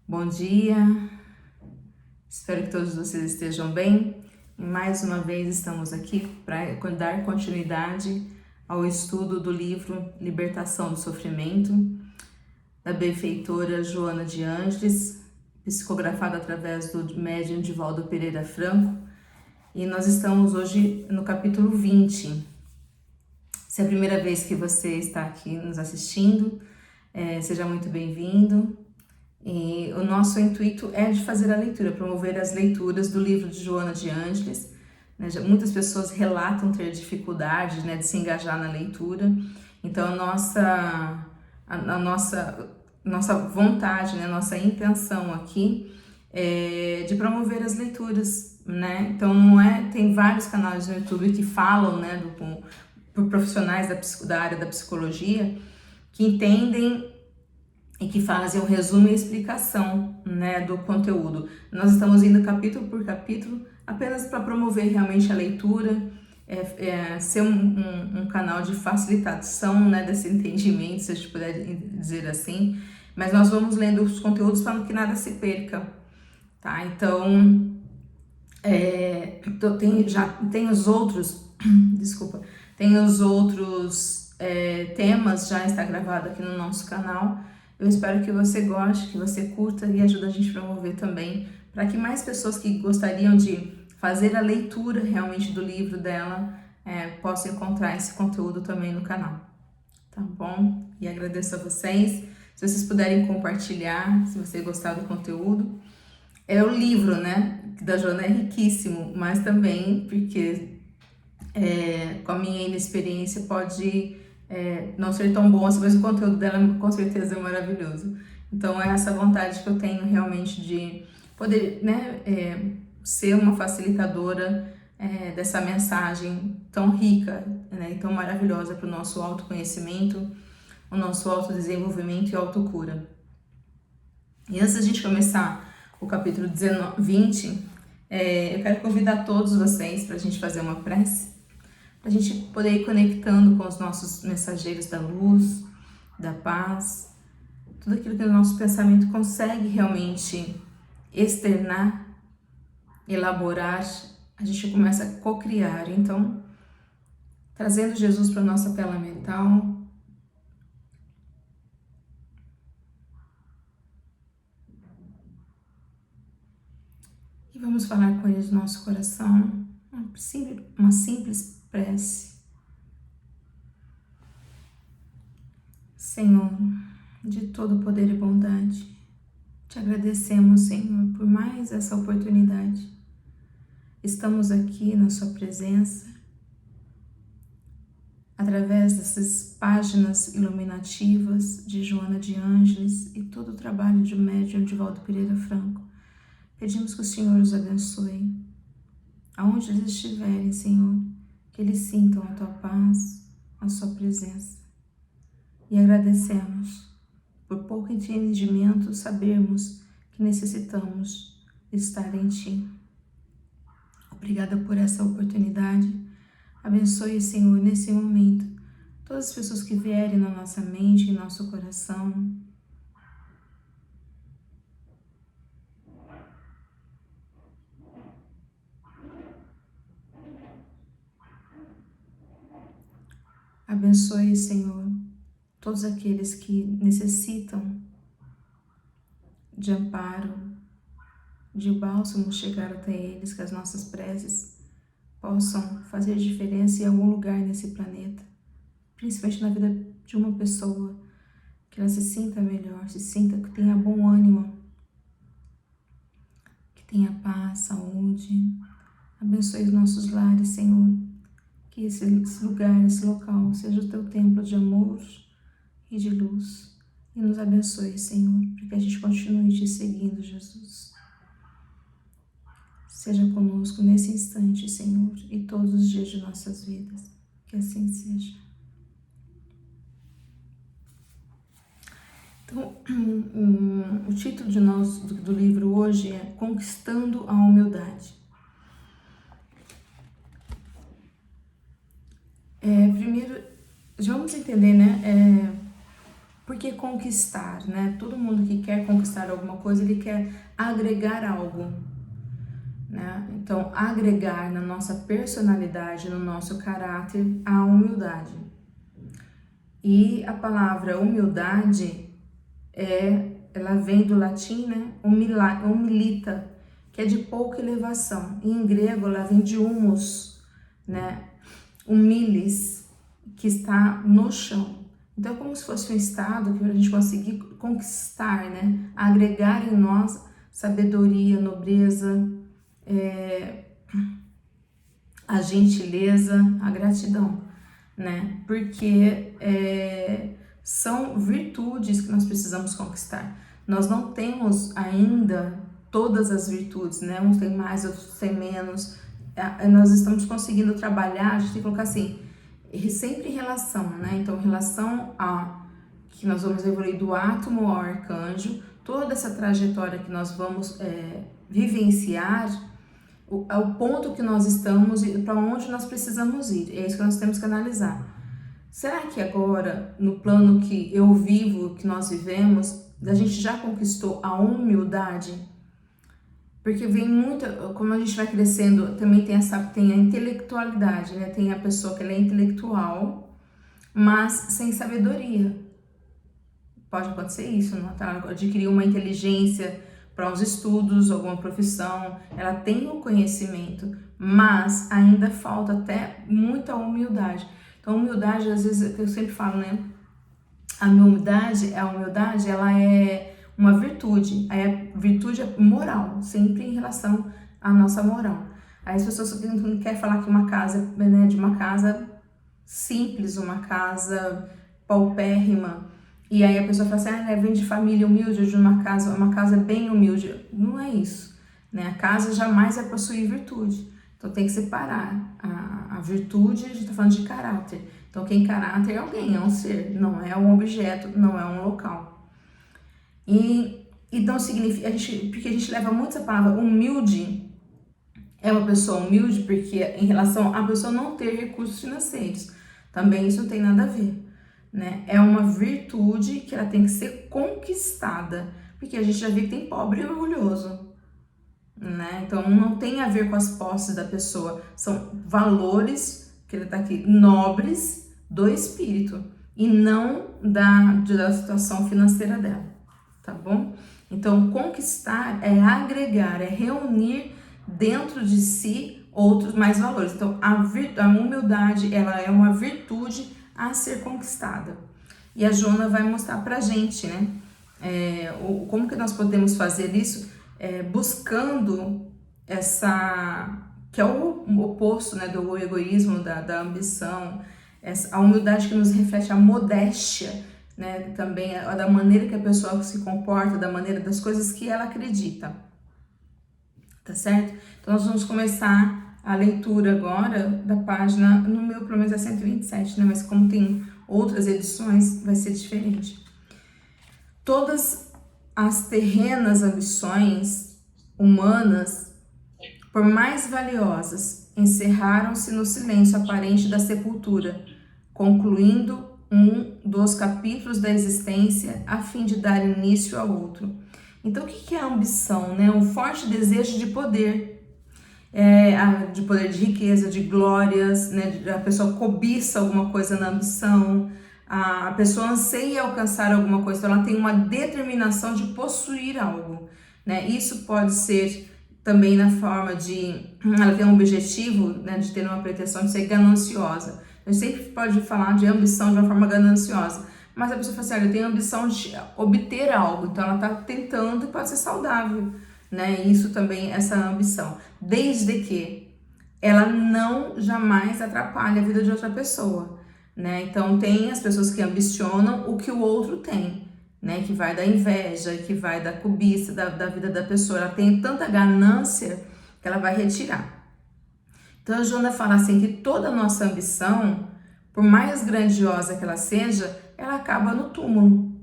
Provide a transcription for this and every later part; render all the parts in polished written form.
Bom dia, espero que todos vocês estejam bem. E mais uma vez estamos aqui para dar continuidade ao estudo do livro Libertação do Sofrimento, da benfeitora Joana de Ângeles, psicografado através do médium Divaldo Pereira Franco. E nós estamos hoje no capítulo 20. Se é a primeira vez que você está aqui nos assistindo, seja muito bem-vindo. E o nosso intuito é de fazer a leitura, promover as leituras do livro de Joana de Ângeles. Muitas pessoas relatam ter dificuldade, de se engajar na leitura. Então a nossa vontade, a nossa intenção aqui é de promover as leituras, Então tem vários canais no YouTube que falam, por profissionais da área da psicologia que entendem e que fazem um resumo e explicação, do conteúdo. Nós estamos indo capítulo por capítulo apenas para promover realmente a leitura, ser um canal de facilitação, desse entendimento, se a gente puder dizer assim. Mas nós vamos lendo os conteúdos para que nada se perca, tá? Então, tem os outros, tem os outros temas, já está gravado aqui no nosso canal. Eu espero que você goste, que você curta e ajude a gente a promover também, para que mais pessoas que gostariam de fazer a leitura realmente do livro dela possam encontrar esse conteúdo também no canal, tá bom? E agradeço a vocês, se vocês puderem compartilhar, se você gostar do conteúdo. O livro, da Joana é riquíssimo, mas também porque com a minha inexperiência pode não ser tão bom assim, mas o conteúdo dela com certeza é maravilhoso. Então é essa vontade que eu tenho realmente de poder ser uma facilitadora dessa mensagem tão rica, e tão maravilhosa para o nosso autoconhecimento, o nosso autodesenvolvimento e autocura. E antes da gente começar o capítulo 20, eu quero convidar todos vocês para a gente fazer uma prece, para a gente poder ir conectando com os nossos mensageiros da luz, da paz, tudo aquilo que o nosso pensamento consegue realmente externar, elaborar, a gente começa a co-criar. Então, trazendo Jesus para a nossa tela mental, e vamos falar com Ele do nosso coração, uma simples prece. Senhor, de todo poder e bondade, te agradecemos, Senhor, por mais essa oportunidade. Estamos aqui na sua presença, através dessas páginas iluminativas de Joana de Ângeles e todo o trabalho de médium Divaldo Pereira Franco. Pedimos que o Senhor os abençoe, aonde eles estiverem, Senhor, que eles sintam a tua paz, a sua presença. E agradecemos por pouco entendimento, sabermos que necessitamos estar em Ti. Obrigada por essa oportunidade. Abençoe, Senhor, nesse momento, todas as pessoas que vierem na nossa mente, em nosso coração. Abençoe, Senhor, todos aqueles que necessitam de amparo, de bálsamo chegar até eles, que as nossas preces possam fazer diferença em algum lugar nesse planeta, principalmente na vida de uma pessoa, que ela se sinta melhor, se sinta que tenha bom ânimo, que tenha paz, saúde. Abençoe os nossos lares, Senhor, que esse lugar, esse local seja o teu templo de amor e de luz. E nos abençoe, Senhor, para que a gente continue te seguindo, Jesus. Seja conosco nesse instante, Senhor, e todos os dias de nossas vidas. Que assim seja. Então, o título do livro hoje é Conquistando a Humildade. Primeiro, já vamos entender, Porque conquistar, né? Todo mundo que quer conquistar alguma coisa, ele quer agregar algo, né? Então, agregar na nossa personalidade, no nosso caráter, a humildade. E a palavra humildade ela vem do latim, né? Humilita, que é de pouca elevação. E em grego ela vem de humus, né? Humilis, que está no chão. Então é como se fosse um estado que a gente conseguir conquistar, né? Agregar em nós sabedoria, nobreza, a gentileza, a gratidão, né? Porque são virtudes que nós precisamos conquistar. Nós não temos ainda todas as virtudes, né? Uns têm mais, outros têm menos. Nós estamos conseguindo trabalhar, a gente tem que colocar assim, sempre em relação, né? Então, em relação a que nós vamos evoluir do átomo ao arcanjo, toda essa trajetória que nós vamos vivenciar, o ponto que nós estamos e para onde nós precisamos ir. É isso que nós temos que analisar. Será que agora, no plano que eu vivo, que nós vivemos, a gente já conquistou a humildade? Porque vem muita, como a gente vai crescendo, também tem a intelectualidade, né? Tem a pessoa que ela é intelectual, mas sem sabedoria. Pode acontecer isso, não? Tá? Adquirir uma inteligência para uns estudos, alguma profissão, ela tem o conhecimento, mas ainda falta até muita humildade. Então, a humildade, às vezes, eu sempre falo, né? A humildade, ela é uma virtude. A virtude é moral, sempre em relação à nossa moral. Aí as pessoas não querem falar que uma casa, né, de uma casa simples, uma casa paupérrima, e aí a pessoa fala assim, vem de família humilde, de uma casa bem humilde. Não é isso, né? A casa jamais vai possuir virtude. Então tem que separar a virtude, a gente está falando de caráter. Então quem caráter é alguém, é um ser, não é um objeto, não é um local. E então significa, porque a gente leva muito essa palavra humilde, é uma pessoa humilde porque em relação à pessoa não ter recursos financeiros, também isso não tem nada a ver, né? É uma virtude que ela tem que ser conquistada, porque a gente já vê que tem pobre e orgulhoso, né? Então não tem a ver com as posses da pessoa, são valores que ele tá aqui, nobres do espírito e não da situação financeira dela, tá bom? Então conquistar é agregar, é reunir dentro de si outros mais valores. Então a humildade, ela é uma virtude a ser conquistada. E a Joana vai mostrar pra gente, né? Como que nós podemos fazer isso? Buscando que é o oposto, né, do egoísmo, da ambição, a humildade que nos reflete a modéstia, né, também da maneira que a pessoa se comporta, da maneira das coisas que ela acredita, tá certo? Então nós vamos começar a leitura agora da página, no meu pelo menos é 127, né, mas como tem outras edições, vai ser diferente. Todas as terrenas ambições humanas, por mais valiosas, encerraram-se no silêncio aparente da sepultura, concluindo um dos capítulos da existência a fim de dar início a outro. Então, o que é a ambição, né? Um forte desejo de poder, de riqueza, de glórias, né? A pessoa cobiça alguma coisa na ambição, a pessoa anseia alcançar alguma coisa, então ela tem uma determinação de possuir algo, né? Isso pode ser também na forma de, ela tem um objetivo, né, de ter uma pretensão de ser gananciosa. A gente sempre pode falar de ambição de uma forma gananciosa, mas a pessoa fala assim, olha, eu tenho a ambição de obter algo, então ela está tentando e pode ser saudável, né? Isso também, essa ambição, desde que ela não jamais atrapalhe a vida de outra pessoa, né? Então tem as pessoas que ambicionam o que o outro tem, né? Que vai da inveja, que vai da cobiça da vida da pessoa. Ela tem tanta ganância que ela vai retirar. Então a Joana fala assim que toda a nossa ambição, por mais grandiosa que ela seja, ela acaba no túmulo,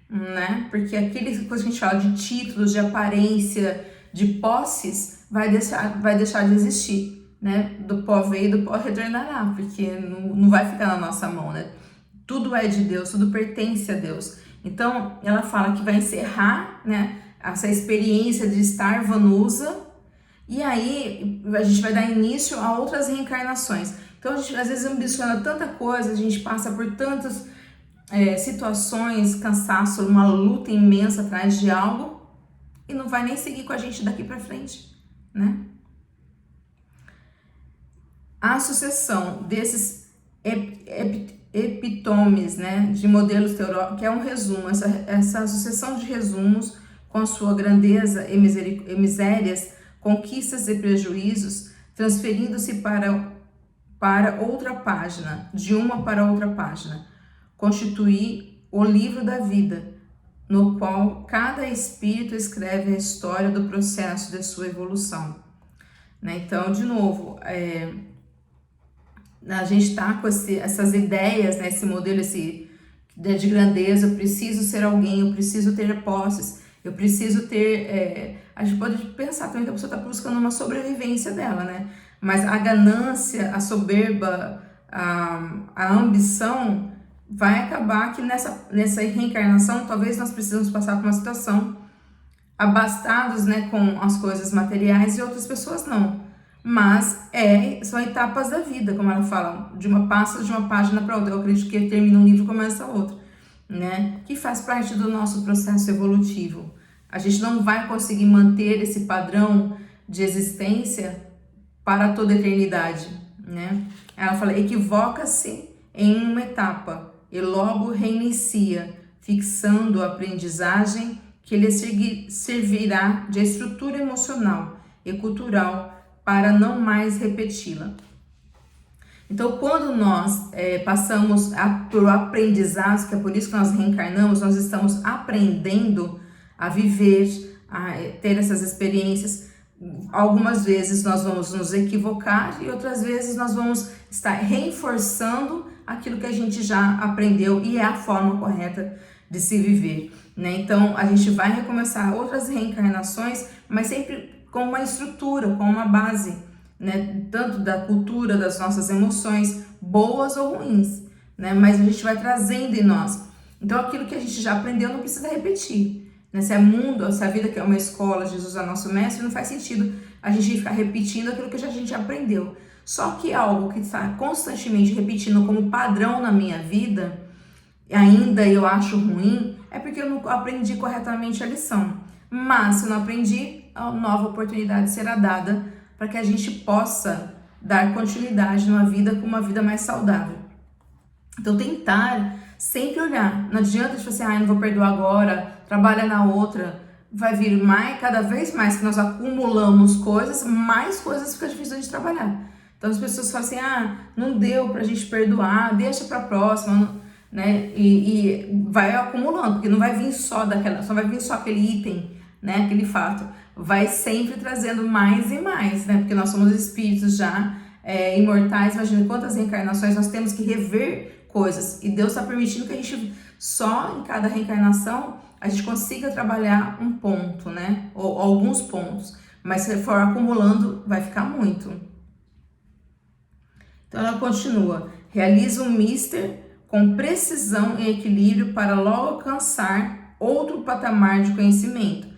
né? Porque aquele coisa que a gente fala de títulos, de aparência, de posses, vai deixar de existir, né? Do pó veio, do pó retornará, porque não vai ficar na nossa mão, né? tudo é de Deus, tudo pertence a Deus. Então, ela fala que vai encerrar, né, essa experiência de estar Vanusa, e aí a gente vai dar início a outras reencarnações. Então, a gente às vezes ambiciona tanta coisa, a gente passa por tantas situações, cansaço, uma luta imensa atrás de algo, e não vai nem seguir com a gente daqui para frente, né? A sucessão desses epitomes, né, de modelos teóricos, que é um resumo, essa sucessão de resumos com sua grandeza e misérias, conquistas e prejuízos, transferindo-se para outra página, de uma para outra página, constitui o livro da vida, no qual cada espírito escreve a história do processo de sua evolução. Né? Então, de novo, a gente está com essas ideias, né, esse modelo de grandeza, eu preciso ser alguém, eu preciso ter posses, eu preciso ter... a gente pode pensar também que a pessoa está buscando uma sobrevivência dela, né? Mas a ganância, a soberba, a ambição vai acabar que nessa reencarnação talvez nós precisamos passar por uma situação abastados, né, com as coisas materiais e outras pessoas não. Mas são etapas da vida, como ela fala, passa de uma página para outra. Eu acredito que termina um livro e começa outro, né? Que faz parte do nosso processo evolutivo. A gente não vai conseguir manter esse padrão de existência para toda a eternidade, né? Ela fala, equivoca-se em uma etapa e logo reinicia, fixando a aprendizagem que lhe servirá de estrutura emocional e cultural para não mais repeti-la. Então, quando nós passamos por aprendizados, que é por isso que nós reencarnamos, nós estamos aprendendo a viver, a ter essas experiências. Algumas vezes nós vamos nos equivocar e outras vezes nós vamos estar reforçando aquilo que a gente já aprendeu e é a forma correta de se viver, né? Então, a gente vai recomeçar outras reencarnações, mas sempre com uma estrutura, com uma base, né? Tanto da cultura, das nossas emoções, boas ou ruins, né? Mas a gente vai trazendo em nós. Então, aquilo que a gente já aprendeu não precisa repetir, né? Se a vida que é uma escola, Jesus é nosso mestre, não faz sentido a gente ficar repetindo aquilo que a gente aprendeu. Só que algo que está constantemente repetindo como padrão na minha vida, ainda eu acho ruim, é porque eu não aprendi corretamente a lição. Mas se eu não aprendi, a nova oportunidade será dada para que a gente possa dar continuidade numa vida com uma vida mais saudável. Então, tentar sempre olhar. Não adianta tipo assim, não vou perdoar agora, trabalha na outra. Vai vir cada vez mais que nós acumulamos coisas, mais coisas fica difícil de trabalhar. Então, as pessoas falam assim, não deu pra gente perdoar, deixa pra próxima, né? E vai acumulando, porque não vai vir só aquele item, né? Aquele fato. Vai sempre trazendo mais e mais, né? Porque nós somos espíritos já imortais. Imagina quantas reencarnações nós temos que rever coisas. E Deus está permitindo que a gente, só em cada reencarnação, a gente consiga trabalhar um ponto, né? Ou alguns pontos. Mas se for acumulando, vai ficar muito. Então ela continua. Realiza um mister com precisão e equilíbrio para logo alcançar outro patamar de conhecimento,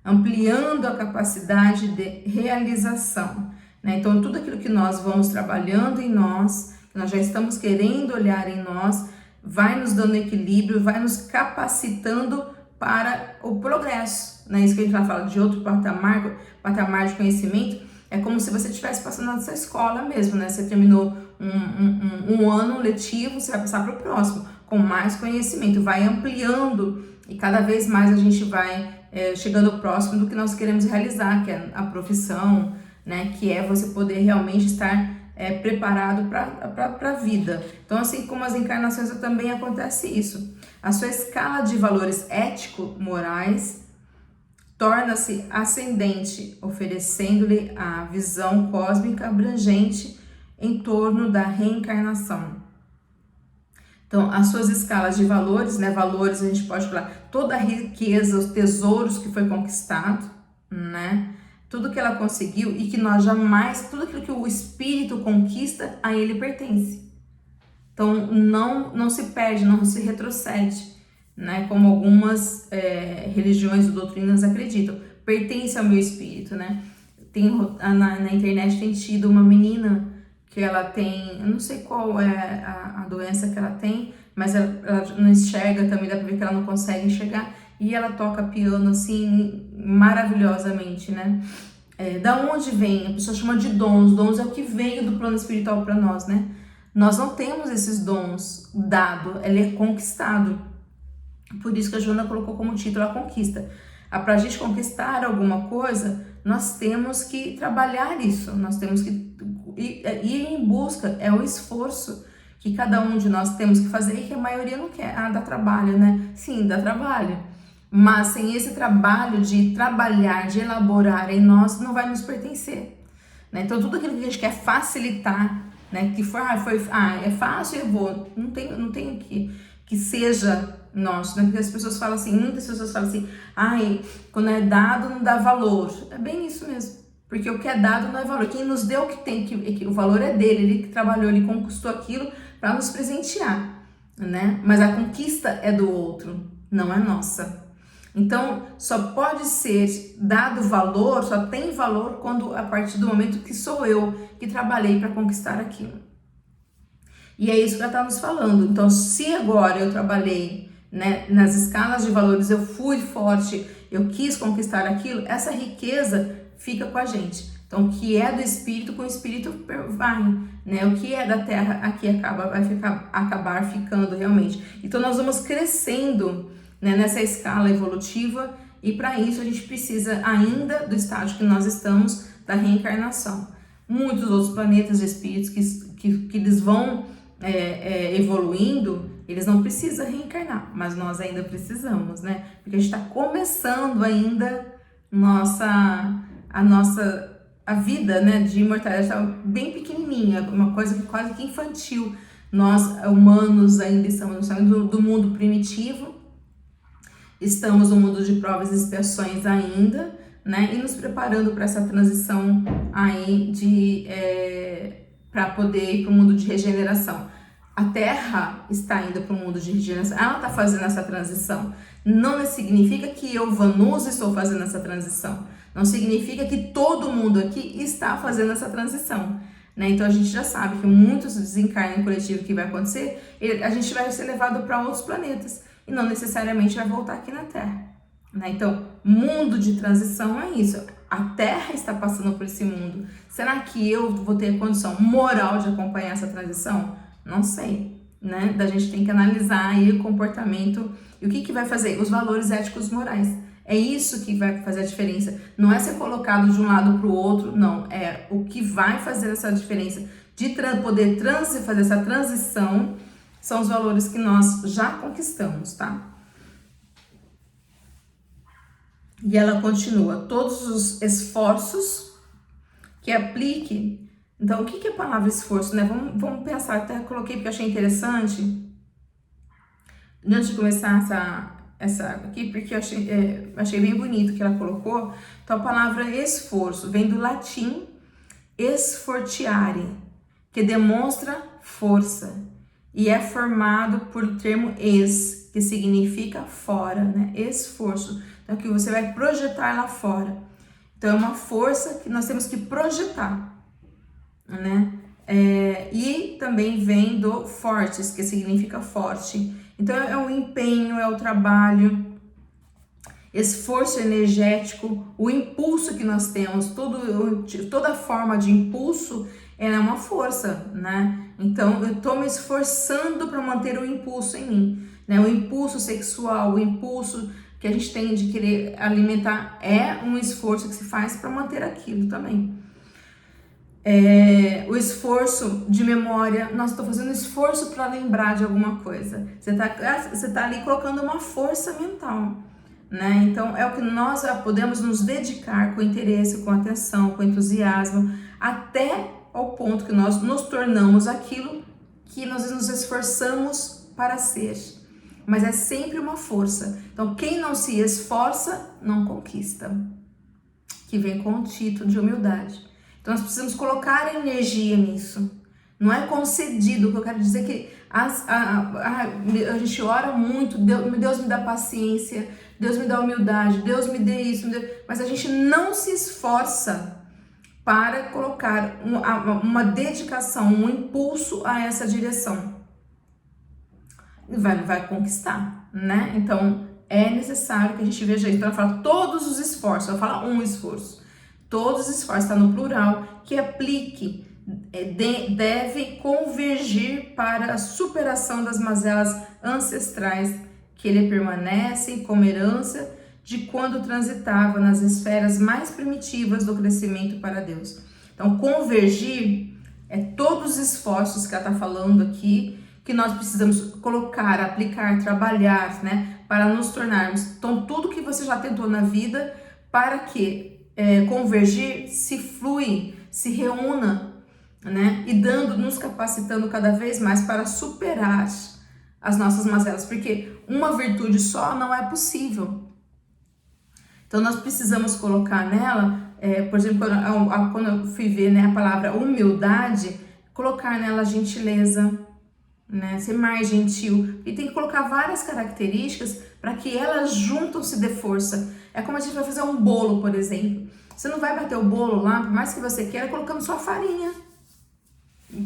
ampliando a capacidade de realização, né? Então, tudo aquilo que nós vamos trabalhando em nós, que nós já estamos querendo olhar em nós, vai nos dando equilíbrio, vai nos capacitando para o progresso, né? Isso que a gente vai falar de outro patamar de conhecimento, é como se você estivesse passando nessa escola mesmo, né? Você terminou um ano letivo, você vai passar para o próximo, com mais conhecimento, vai ampliando e cada vez mais a gente vai chegando próximo do que nós queremos realizar, que é a profissão, né? Que é você poder realmente estar preparado para a vida. Então, assim como as encarnações, também acontece isso. A sua escala de valores ético-morais torna-se ascendente, oferecendo-lhe a visão cósmica abrangente em torno da reencarnação. Então, as suas escalas de valores, né? Valores, a gente pode falar toda a riqueza, os tesouros que foi conquistado, né? Tudo que ela conseguiu e que nós jamais, tudo aquilo que o espírito conquista, a ele pertence. Então, não se perde, não se retrocede, né? Como algumas religiões ou doutrinas acreditam. Pertence ao meu espírito, né? Na internet tem tido uma menina que ela tem, eu não sei qual é a doença que ela tem, mas ela não enxerga também, dá pra ver que ela não consegue enxergar, e ela toca piano assim maravilhosamente, né? Da onde vem? A pessoa chama de dons. Dons é o que veio do plano espiritual para nós, né? Nós não temos esses dons dado, ele é conquistado. Por isso que a Joana colocou como título a conquista. Para a gente conquistar alguma coisa, nós temos que trabalhar isso, nós temos que ir em busca, é o esforço que cada um de nós temos que fazer e que a maioria não quer. Dá trabalho, né? Sim, dá trabalho. Mas sem esse trabalho de trabalhar, de elaborar em nós, não vai nos pertencer, né? Então tudo aquilo que a gente quer facilitar, né? Que é fácil, eu vou. Não tenho que seja nosso, né? Porque as pessoas falam assim, muitas pessoas falam assim, quando é dado não dá valor. É bem isso mesmo. Porque o que é dado não é valor. Quem nos deu o que tem, o valor é dele, ele que trabalhou, ele conquistou aquilo para nos presentear, né? Mas a conquista é do outro, não é nossa. Então, só pode ser dado valor, só tem valor quando a partir do momento que sou eu que trabalhei para conquistar aquilo. E é isso que ela está nos falando. Então, se agora eu trabalhei, né, nas escalas de valores, eu fui forte, eu quis conquistar aquilo, essa riqueza fica com a gente. Então, o que é do espírito, com o espírito vai, né? O que é da terra, aqui vai acabar ficando realmente. Então, nós vamos crescendo, né, nessa escala evolutiva, e para isso a gente precisa ainda do estágio que nós estamos, da reencarnação. Muitos outros planetas de espíritos que eles vão evoluindo, eles não precisam reencarnar, mas nós ainda precisamos, né? Porque a gente está começando ainda a vida, né, de imortalidade, está bem pequenininha, uma coisa quase que infantil. Nós, humanos, ainda estamos saindo do mundo primitivo, estamos no mundo de provas e expiações ainda, né, e nos preparando para essa transição aí para poder ir para o mundo de regeneração. A Terra está indo para o mundo de regeneração, ela está fazendo essa transição. Não significa que eu, Vanusa, estou fazendo essa transição. Não significa que todo mundo aqui está fazendo essa transição, né? Então a gente já sabe que muitos desencarnem coletivo que vai acontecer, a gente vai ser levado para outros planetas e não necessariamente vai voltar aqui na Terra, né? Então, mundo de transição é isso. A Terra está passando por esse mundo. Será que eu vou ter condição moral de acompanhar essa transição? Não sei, né? Da gente tem que analisar aí o comportamento e o que vai fazer, os valores éticos morais. É isso que vai fazer a diferença. Não é ser colocado de um lado para o outro, não. É o que vai fazer essa diferença de poder fazer essa transição, são os valores que nós já conquistamos, tá? E ela continua, todos os esforços que aplique. Então, o que é a palavra esforço, né? Vamos pensar, até coloquei porque eu achei interessante, antes de começar essa aqui, porque eu achei bem bonito que ela colocou. Então, a palavra esforço vem do latim esfortiare, que demonstra força, e é formado por termo es, que significa fora, né? Esforço. Então, que você vai projetar lá fora. Então, é uma força que nós temos que projetar, né? E também vem do fortes, que significa forte. Então, é o empenho, é o trabalho, esforço energético, o impulso que nós temos, toda forma de impulso é uma força, né? Então, eu estou me esforçando para manter o impulso em mim, né? O impulso sexual, o impulso que a gente tem de querer alimentar é um esforço que se faz para manter aquilo também. O esforço de memória, nossa, estou fazendo esforço para lembrar de alguma coisa. Você tá ali colocando uma força mental, né? Então, é o que nós podemos nos dedicar com interesse, com atenção, com entusiasmo, até ao ponto que nós nos tornamos aquilo que nós nos esforçamos para ser. Mas é sempre uma força. Então, quem não se esforça, não conquista. Que vem com o título de humildade. Então, nós precisamos colocar energia nisso. Não é concedido, o que eu quero dizer é que A gente ora muito, Deus me dá paciência, Deus me dá humildade, Deus me dê isso, mas a gente não se esforça para colocar uma dedicação, um impulso a essa direção. Vai conquistar, né? Então, é necessário que a gente veja isso. Então, ela fala todos os esforços, ela fala um esforço. Todos os esforços, está no plural, que aplique, deve convergir para a superação das mazelas ancestrais que lhe permanecem como herança de quando transitava nas esferas mais primitivas do crescimento para Deus. Então, convergir é todos os esforços que ela está falando aqui, que nós precisamos colocar, aplicar, trabalhar, né, para nos tornarmos. Então, tudo que você já tentou na vida, para que convergir se flui, se reúna, né, e nos capacitando cada vez mais para superar as nossas mazelas, porque uma virtude só não é possível. Então, nós precisamos colocar nela, por exemplo, quando eu fui ver, né, a palavra humildade, colocar nela gentileza, né, ser mais gentil, e tem que colocar várias características para que elas juntam se dê força. É como a gente vai fazer um bolo, por exemplo. Você não vai bater o bolo lá, por mais que você queira, colocando só farinha.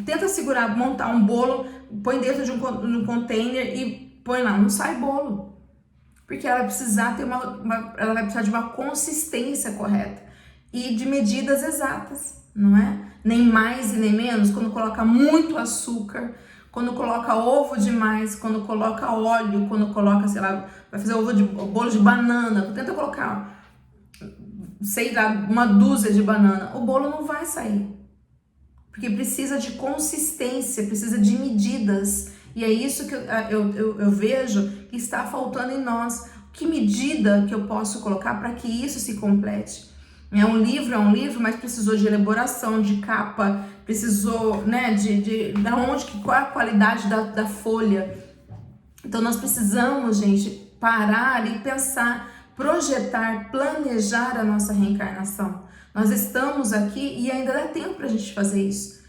Tenta segurar, montar um bolo, põe dentro de um container e põe lá, não sai bolo. Porque ela vai precisar ela vai precisar de uma consistência correta e de medidas exatas, não é? Nem mais e nem menos. Quando coloca muito açúcar, quando coloca ovo demais, quando coloca óleo, quando coloca, sei lá, vai fazer bolo de banana, tenta colocar, sei lá, uma dúzia de banana, o bolo não vai sair. Porque precisa de consistência, precisa de medidas. E é isso que eu vejo que está faltando em nós. Que medida que eu posso colocar para que isso se complete? É um livro, mas precisou de elaboração, de capa, precisou, né, qual é a qualidade da folha. Então nós precisamos, gente, parar e pensar, projetar, planejar a nossa reencarnação. Nós estamos aqui e ainda dá tempo para a gente fazer isso.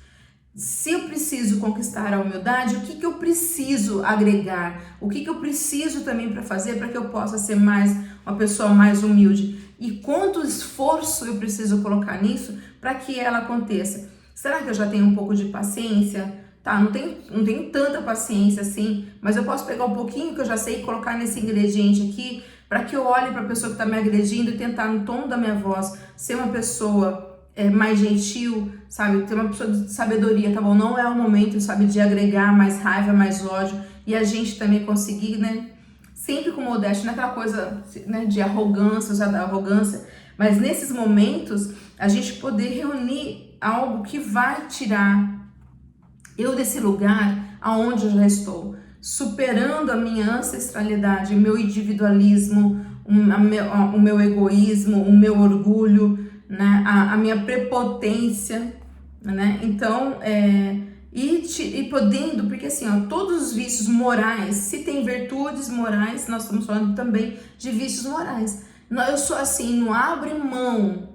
Se eu preciso conquistar a humildade, o que eu preciso agregar? O que eu preciso também para fazer para que eu possa ser uma pessoa mais humilde? E quanto esforço eu preciso colocar nisso para que ela aconteça? Será que eu já tenho um pouco de paciência? Tá, não tenho tanta paciência assim, mas eu posso pegar um pouquinho que eu já sei e colocar nesse ingrediente aqui para que eu olhe para a pessoa que está me agredindo e tentar, no tom da minha voz, ser uma pessoa mais gentil, sabe? Ter uma pessoa de sabedoria, tá bom? Não é o momento, sabe, de agregar mais raiva, mais ódio, e a gente também conseguir, né? Sempre com modéstia, não é aquela coisa, né, de arrogância, usar da arrogância, mas nesses momentos a gente poder reunir algo que vai tirar eu desse lugar aonde eu já estou, superando a minha ancestralidade, o meu individualismo, o meu egoísmo, o meu orgulho, né, a minha prepotência, né? Então, e podendo, porque assim, ó, todos os vícios morais, se tem virtudes morais, nós estamos falando também de vícios morais. Eu sou assim, não abre mão,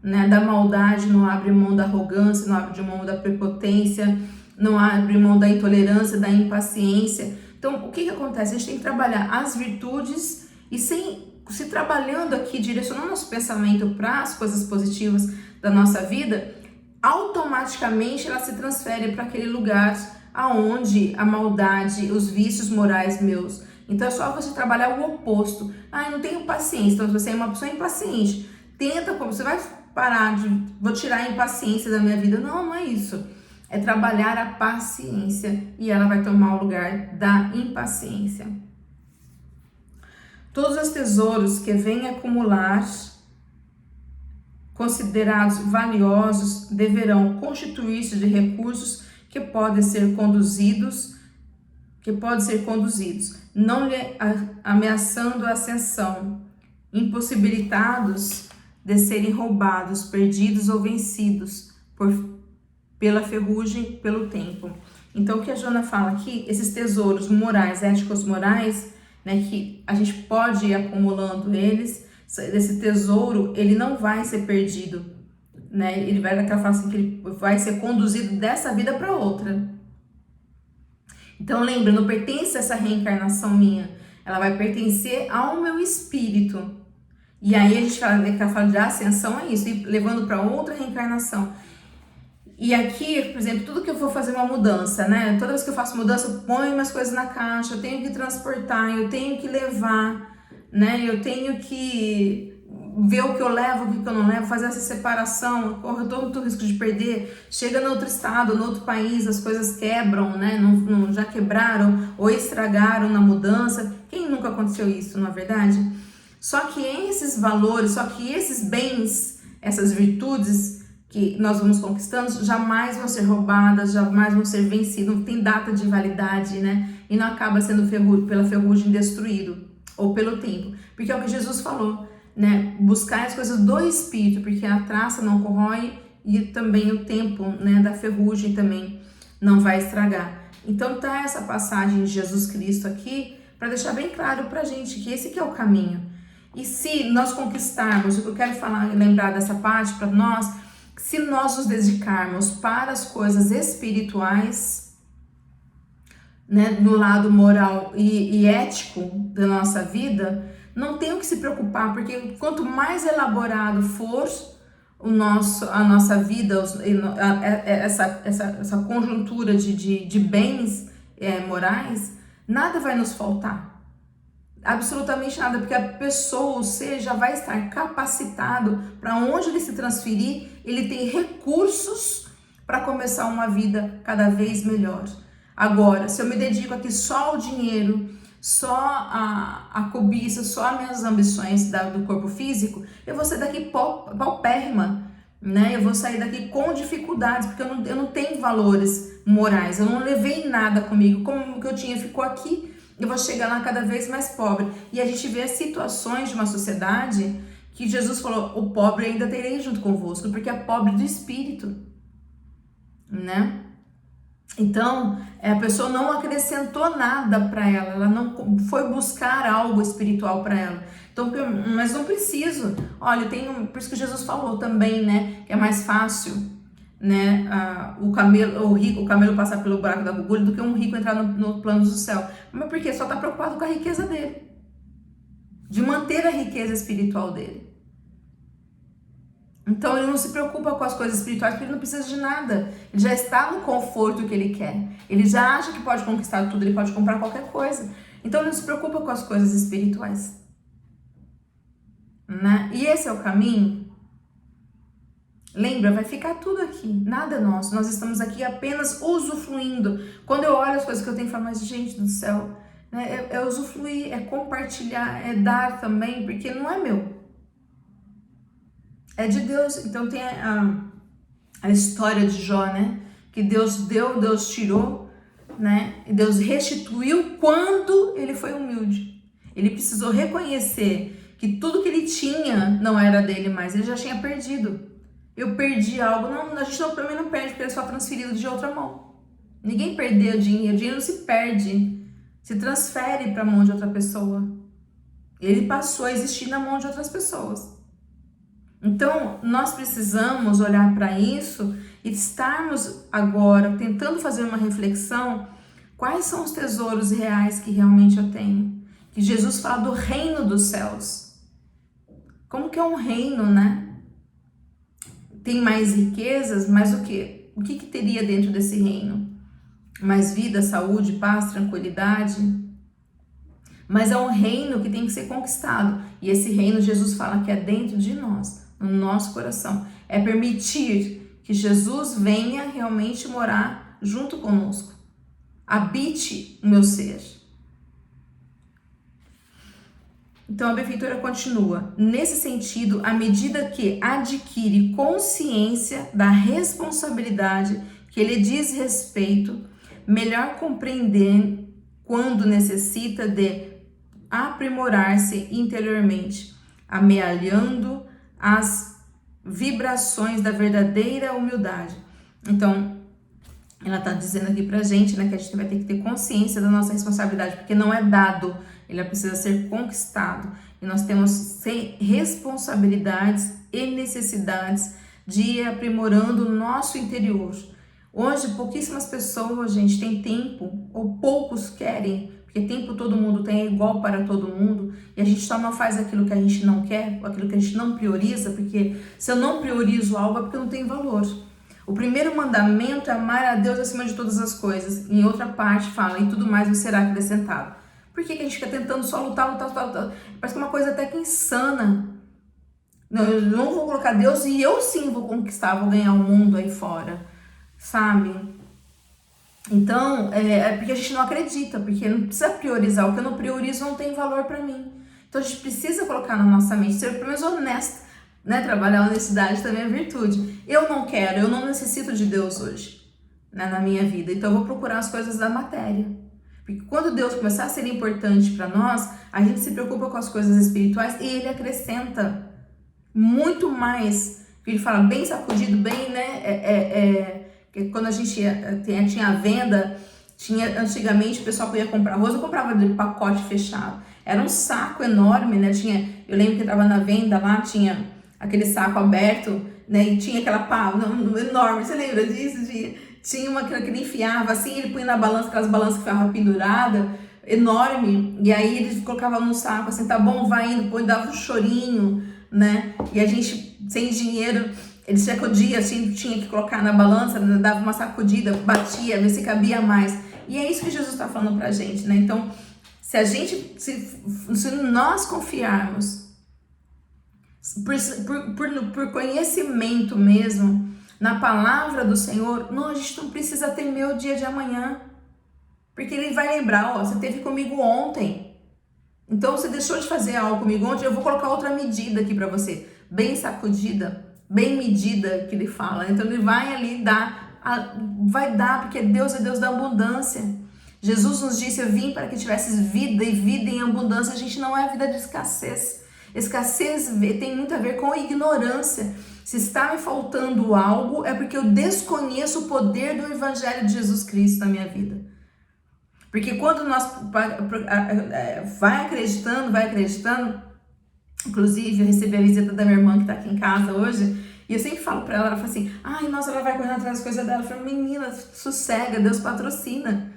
né, da maldade, não abre mão da arrogância, não abre mão da prepotência, não abre mão da intolerância, da impaciência. Então, o que acontece? A gente tem que trabalhar as virtudes e se trabalhando aqui, direcionando nosso pensamento para as coisas positivas da nossa vida, automaticamente ela se transfere para aquele lugar aonde a maldade, os vícios morais meus. Então é só você trabalhar o oposto. Eu não tenho paciência. Então, se você é uma pessoa impaciente, você vai parar vou tirar a impaciência da minha vida. Não é isso. É trabalhar a paciência e ela vai tomar o lugar da impaciência. Todos os tesouros que vêm acumular, considerados valiosos, deverão constituir-se de recursos que podem ser conduzidos, não lhe ameaçando a ascensão, impossibilitados de serem roubados, perdidos ou vencidos pela ferrugem, pelo tempo. Então, o que a Joana fala aqui, esses tesouros morais, éticos morais, né, que a gente pode ir acumulando eles, esse tesouro, ele não vai ser perdido, né? Ela fala assim, que ele vai ser conduzido dessa vida para outra. Então lembra, não pertence a essa reencarnação minha, ela vai pertencer ao meu espírito. E aí a gente fala de ascensão, é isso, e levando para outra reencarnação. E aqui, por exemplo, tudo que eu for fazer uma mudança, né? Toda vez que eu faço mudança, eu ponho minhas coisas na caixa, eu tenho que transportar, eu tenho que levar, né? Eu tenho que ver o que eu levo, o que eu não levo, fazer essa separação, corre todo o risco de perder. Chega no outro estado, no outro país, as coisas quebram, né? Não, já quebraram ou estragaram na mudança. Quem nunca aconteceu isso, não é verdade? Só que esses valores, só que esses bens, essas virtudes que nós vamos conquistando, jamais vão ser roubadas, jamais vão ser vencidas, não tem data de validade, né? E não acaba sendo pela ferrugem destruído, ou pelo tempo. Porque é o que Jesus falou, né? Buscar as coisas do Espírito, porque a traça não corrói e também o tempo, né, da ferrugem também não vai estragar. Então tá essa passagem de Jesus Cristo aqui, para deixar bem claro pra gente que esse que é o caminho. E se nós conquistarmos, o que eu quero falar, lembrar dessa parte para nós, se nós nos dedicarmos para as coisas espirituais, né, no lado moral e ético da nossa vida, não tem o que se preocupar, porque quanto mais elaborado for a nossa vida, essa conjuntura de bens morais, nada vai nos faltar. Absolutamente nada, porque a pessoa, ou seja, vai estar capacitado para onde ele se transferir, ele tem recursos para começar uma vida cada vez melhor. Agora, se eu me dedico aqui só ao dinheiro, só a cobiça, só as minhas ambições do corpo físico, eu vou sair daqui paupérrima, né? Eu vou sair daqui com dificuldades, porque eu não tenho valores morais, eu não levei nada comigo, como o que eu tinha ficou aqui. Eu vou chegar lá cada vez mais pobre. E a gente vê as situações de uma sociedade que Jesus falou, o pobre ainda terei junto convosco, porque é pobre do espírito, né? Então, a pessoa não acrescentou nada para ela não foi buscar algo espiritual para ela. Então, mas não preciso. Olha, por isso que Jesus falou também, né, que é mais fácil, né, o camelo passar pelo buraco da agulha do que um rico entrar no plano do céu. Mas por quê? Só está preocupado com a riqueza dele, de manter a riqueza espiritual dele. Então ele não se preocupa com as coisas espirituais, porque ele não precisa de nada. Ele já está no conforto que ele quer. Ele já acha que pode conquistar tudo, ele pode comprar qualquer coisa. Então ele não se preocupa com as coisas espirituais, né? E esse é o caminho. Lembra, vai ficar tudo aqui, nada é nosso, nós estamos aqui apenas usufruindo. Quando eu olho as coisas que eu tenho, eu falo, mas gente do céu, né, é usufruir, é compartilhar, é dar também, porque não é meu, é de Deus. Então tem a história de Jó, né, que Deus deu, Deus tirou, né, e Deus restituiu quando ele foi humilde. Ele precisou reconhecer que tudo que ele tinha não era dele mais, ele já tinha perdido. Eu perdi algo, não, a gente também não perde, porque é só transferido de outra mão. Ninguém perdeu dinheiro, o dinheiro não se perde, se transfere para a mão de outra pessoa. Ele passou a existir na mão de outras pessoas. Então, nós precisamos olhar para isso e estarmos agora tentando fazer uma reflexão, quais são os tesouros reais que realmente eu tenho? Que Jesus fala do reino dos céus. Como que é um reino, né? Tem mais riquezas, mas o quê? O que teria dentro desse reino? Mais vida, saúde, paz, tranquilidade. Mas é um reino que tem que ser conquistado. E esse reino, Jesus fala que é dentro de nós, no nosso coração. É permitir que Jesus venha realmente morar junto conosco. Habite o meu ser. Então a benfeitora continua, nesse sentido, à medida que adquire consciência da responsabilidade que lhe diz respeito, melhor compreender quando necessita de aprimorar-se interiormente, amealhando as vibrações da verdadeira humildade. Então, ela está dizendo aqui pra gente, né, que a gente vai ter que ter consciência da nossa responsabilidade, porque não é dado, ele precisa ser conquistado. E nós temos responsabilidades e necessidades de ir aprimorando o nosso interior. Hoje, pouquíssimas pessoas, gente, têm tempo, ou poucos querem, porque tempo todo mundo tem, é igual para todo mundo, e a gente só não faz aquilo que a gente não quer, ou aquilo que a gente não prioriza, porque se eu não priorizo algo é porque não tem valor. O primeiro mandamento é amar a Deus acima de todas as coisas. Em outra parte fala, e tudo mais vos será acrescentado. Por que a gente fica tentando só lutar? Parece que é uma coisa até que insana. Não, eu não vou colocar Deus e eu sim vou conquistar, vou ganhar o mundo aí fora, sabe? Então, é porque a gente não acredita, porque não precisa priorizar. O que eu não priorizo não tem valor para mim. Então a gente precisa colocar na nossa mente, ser pelo menos honesto, né? Trabalhar a honestidade também é virtude. Eu não quero, eu não necessito de Deus hoje, né, na minha vida. Então eu vou procurar as coisas da matéria. Porque quando Deus começar a ser importante para nós, a gente se preocupa com as coisas espirituais e Ele acrescenta muito mais. Ele fala bem sacudido, bem, né? Quando a gente tinha a venda, antigamente o pessoal ia comprar arroz, eu comprava de pacote fechado. Era um saco enorme, né? Eu lembro que estava na venda lá, tinha aquele saco aberto, né? E tinha aquela pá enorme. Você lembra disso? Tinha uma que ele enfiava assim, ele punha na balança, aquelas balanças que ficavam penduradas, enorme. E aí ele colocava no saco assim, tá bom, vai indo, põe, dava um chorinho, né? E a gente, sem dinheiro, ele sacudia assim, tinha que colocar na balança, dava uma sacudida, batia, ver se cabia mais. E é isso que Jesus está falando pra gente, né? Então, se nós confiarmos por conhecimento mesmo na palavra do Senhor, não, a gente não precisa temer o dia de amanhã, porque Ele vai lembrar, ó, você esteve comigo ontem, então você deixou de fazer algo comigo ontem, eu vou colocar outra medida aqui para você, bem sacudida, bem medida, que Ele fala. Então Ele vai ali dar, vai dar, porque Deus é Deus da abundância. Jesus nos disse, eu vim para que tivesses vida e vida em abundância. A gente não é vida de escassez. Escassez tem muito a ver com ignorância. Se está me faltando algo, é porque eu desconheço o poder do Evangelho de Jesus Cristo na minha vida. Porque quando nós vai acreditando, inclusive eu recebi a visita da minha irmã que está aqui em casa hoje, e eu sempre falo para ela, ela fala assim, ai, nossa, ela vai correndo atrás das coisas dela. Eu falo, menina, sossega, Deus patrocina.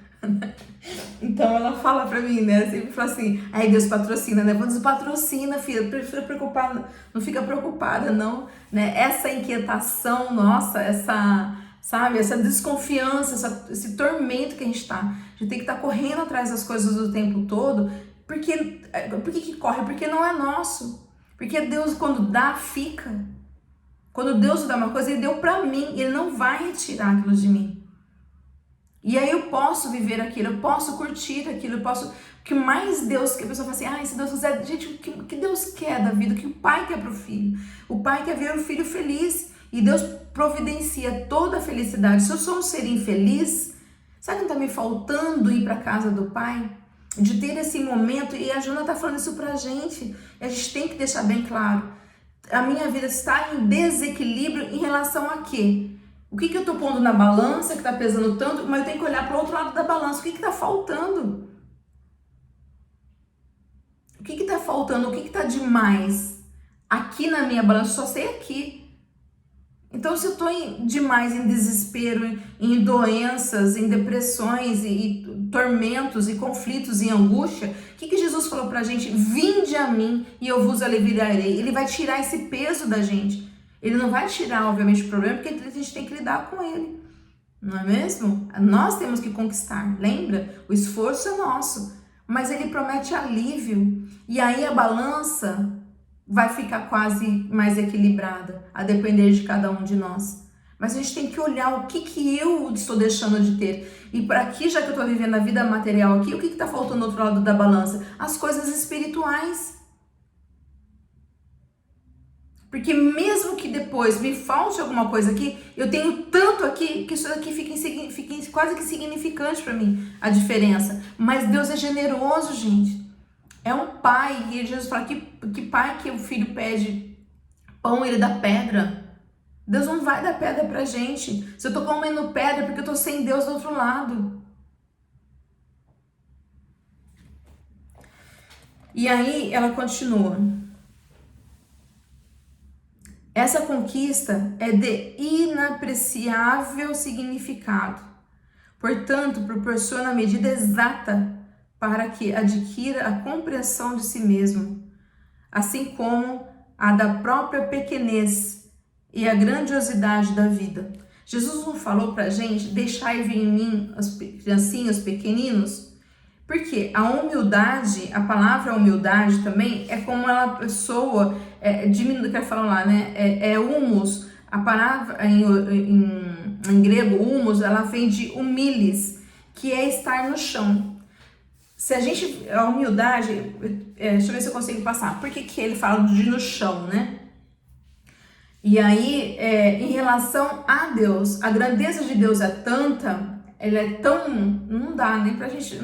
Então ela fala pra mim, né? Sempre fala assim, aí Deus patrocina, né? Deus patrocina, filha, não fica preocupada, não, né? Essa inquietação nossa, essa desconfiança, esse tormento que a gente tá, a gente tem que estar correndo atrás das coisas o tempo todo, por que corre? Porque não é nosso, porque Deus quando dá, fica. Quando Deus dá uma coisa, Ele deu pra mim, Ele não vai retirar aquilo de mim. E aí eu posso viver aquilo, eu posso curtir aquilo, eu posso... O que mais Deus... Que a pessoa fala assim, ai, se Deus quiser... Gente, o que Deus quer da vida? O que o pai quer pro filho? O pai quer ver o filho feliz. E Deus providencia toda a felicidade. Se eu sou um ser infeliz, sabe que não tá me faltando ir pra casa do pai? De ter esse momento, e a Juna tá falando isso pra gente. E a gente tem que deixar bem claro. A minha vida está em desequilíbrio em relação a quê? O que eu tô pondo na balança que tá pesando tanto, mas eu tenho que olhar para o outro lado da balança. O que tá faltando? O que tá faltando? O que tá demais? Aqui na minha balança, só sei aqui. Então, se eu tô demais em desespero, em doenças, em depressões, e tormentos, e conflitos, e angústia, o que Jesus falou pra gente? Vinde a mim e eu vos aliviarei. Ele vai tirar esse peso da gente. Ele não vai tirar, obviamente, o problema, porque a gente tem que lidar com ele. Não é mesmo? Nós temos que conquistar, lembra? O esforço é nosso, mas Ele promete alívio. E aí a balança vai ficar quase mais equilibrada, a depender de cada um de nós. Mas a gente tem que olhar o que eu estou deixando de ter. E para aqui, já que eu estou vivendo a vida material aqui, o que está faltando do outro lado da balança? As coisas espirituais. Porque mesmo que depois me falte alguma coisa aqui, eu tenho tanto aqui que isso daqui fica quase que insignificante para mim, a diferença. Mas Deus é generoso, gente. É um pai, e Jesus fala que pai que o filho pede pão, ele dá pedra. Deus não vai dar pedra pra gente. Se eu tô comendo pedra, é porque eu tô sem Deus do outro lado. E aí ela continua. Essa conquista é de inapreciável significado. Portanto, proporciona a medida exata para que adquira a compreensão de si mesmo, assim como a da própria pequenez e a grandiosidade da vida. Jesus não falou pra gente, deixai vir em mim as criancinhas, os pequeninos? Porque a humildade, a palavra humildade também é como a pessoa, quer falar lá, né? Humus, a palavra em grego, humus, ela vem de humilis, que é estar no chão. Se a gente, a humildade, deixa eu ver se eu consigo passar. Por que ele fala de no chão, né? E aí, em relação a Deus, a grandeza de Deus é tanta, ele é tão, não dá nem pra gente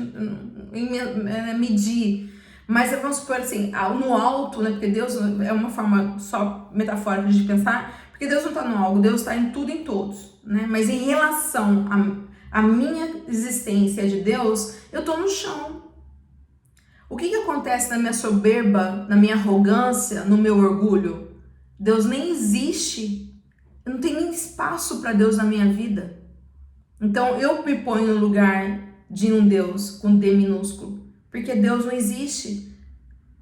medir, mas vamos supor assim, no alto, né, porque Deus é uma forma só metafórica de pensar, porque Deus não está no alto, Deus está em tudo e em todos, né, mas em relação à minha existência de Deus, eu estou no chão. O que acontece na minha soberba, na minha arrogância, no meu orgulho? Deus nem existe, não tem nem espaço para Deus na minha vida. Então eu me ponho no lugar de um Deus com D minúsculo, porque Deus não existe.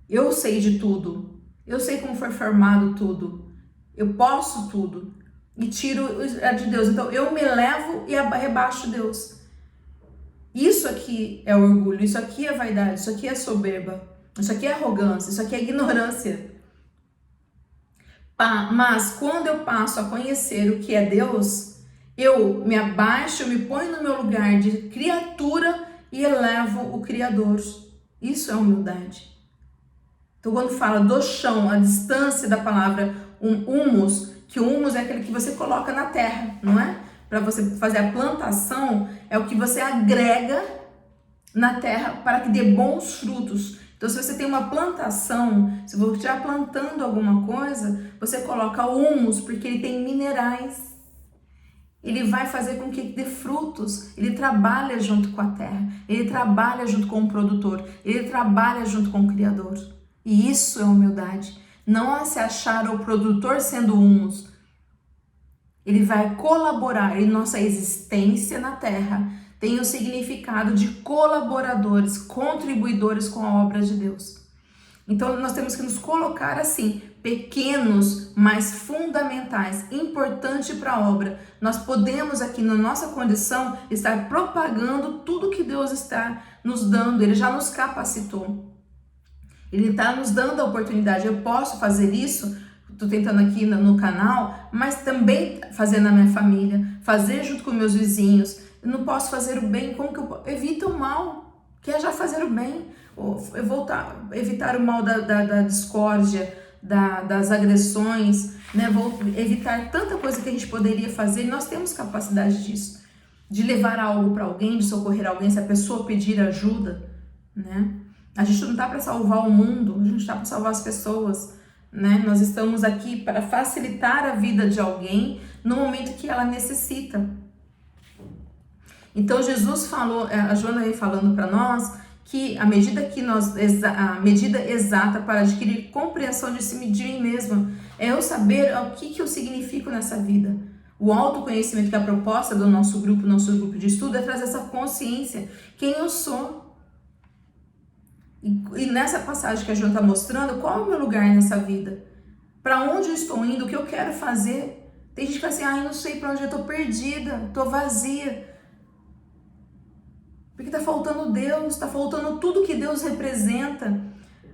Eu sei de tudo, eu sei como foi formado tudo, eu posso tudo e tiro de Deus. Então eu me elevo e rebaixo Deus. Isso aqui é orgulho, isso aqui é vaidade, isso aqui é soberba, isso aqui é arrogância, isso aqui é ignorância. Mas quando eu passo a conhecer o que é Deus, eu me abaixo, eu me ponho no meu lugar de criatura e elevo o Criador. Isso é humildade. Então, quando fala do chão, a distância da palavra humus, que o humus é aquele que você coloca na terra, não é? Para você fazer a plantação, é o que você agrega na terra para que dê bons frutos. Então, se você tem uma plantação, se você estiver plantando alguma coisa, você coloca o humus, porque ele tem minerais. Ele vai fazer com que dê frutos, ele trabalha junto com a terra, ele trabalha junto com o produtor, ele trabalha junto com o Criador. E isso é humildade. Não é se achar o produtor sendo humus. Ele vai colaborar em nossa existência na terra. Tem o significado de colaboradores, contribuidores com a obra de Deus. Então nós temos que nos colocar assim, pequenos, mas fundamentais, importante para a obra. Nós podemos aqui na nossa condição estar propagando tudo que Deus está nos dando, Ele já nos capacitou. Ele está nos dando a oportunidade, eu posso fazer isso, estou tentando aqui no canal, mas também fazer na minha família, fazer junto com meus vizinhos. Eu não posso fazer o bem, como que eu evito o mal, que é já fazer o bem, evitar o mal da discórdia, das agressões, né? Vou evitar tanta coisa que a gente poderia fazer, e nós temos capacidade disso, de levar algo para alguém, de socorrer alguém, se a pessoa pedir ajuda, né? A gente não está para salvar o mundo, a gente está para salvar as pessoas, né? Nós estamos aqui para facilitar a vida de alguém no momento que ela necessita. Então Jesus falou, a Joana aí falando para nós, que a medida exata para adquirir compreensão de mim mesma é eu saber o que eu significo nessa vida. O autoconhecimento, que é a proposta do nosso grupo de estudo, é trazer essa consciência, quem eu sou. E nessa passagem que a Joana está mostrando, qual é o meu lugar nessa vida? Para onde eu estou indo? O que eu quero fazer? Tem gente que fala assim, eu não sei para onde eu estou perdida, estou vazia. Porque está faltando Deus, está faltando tudo que Deus representa.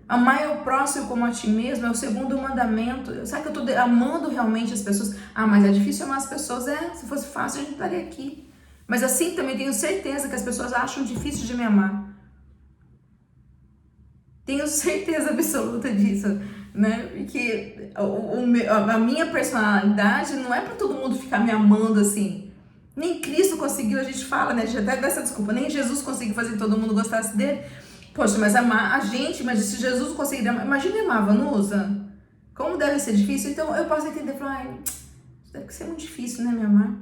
Amar o próximo como a ti mesmo é o segundo mandamento. Sabe que eu estou amando realmente as pessoas? Mas é difícil amar as pessoas. Se fosse fácil, a gente estaria aqui. Mas assim também tenho certeza que as pessoas acham difícil de me amar. Tenho certeza absoluta disso, né? Porque a minha personalidade não é para todo mundo ficar me amando assim. Nem Cristo conseguiu, a gente fala, né? A gente até dá essa desculpa. Nem Jesus conseguiu fazer que todo mundo gostasse dele. Poxa, mas amar a gente, mas se Jesus conseguir amar, imagina amar a Vanusa. Como deve ser difícil? Então eu posso entender, falar, isso deve ser muito difícil, né, me amar?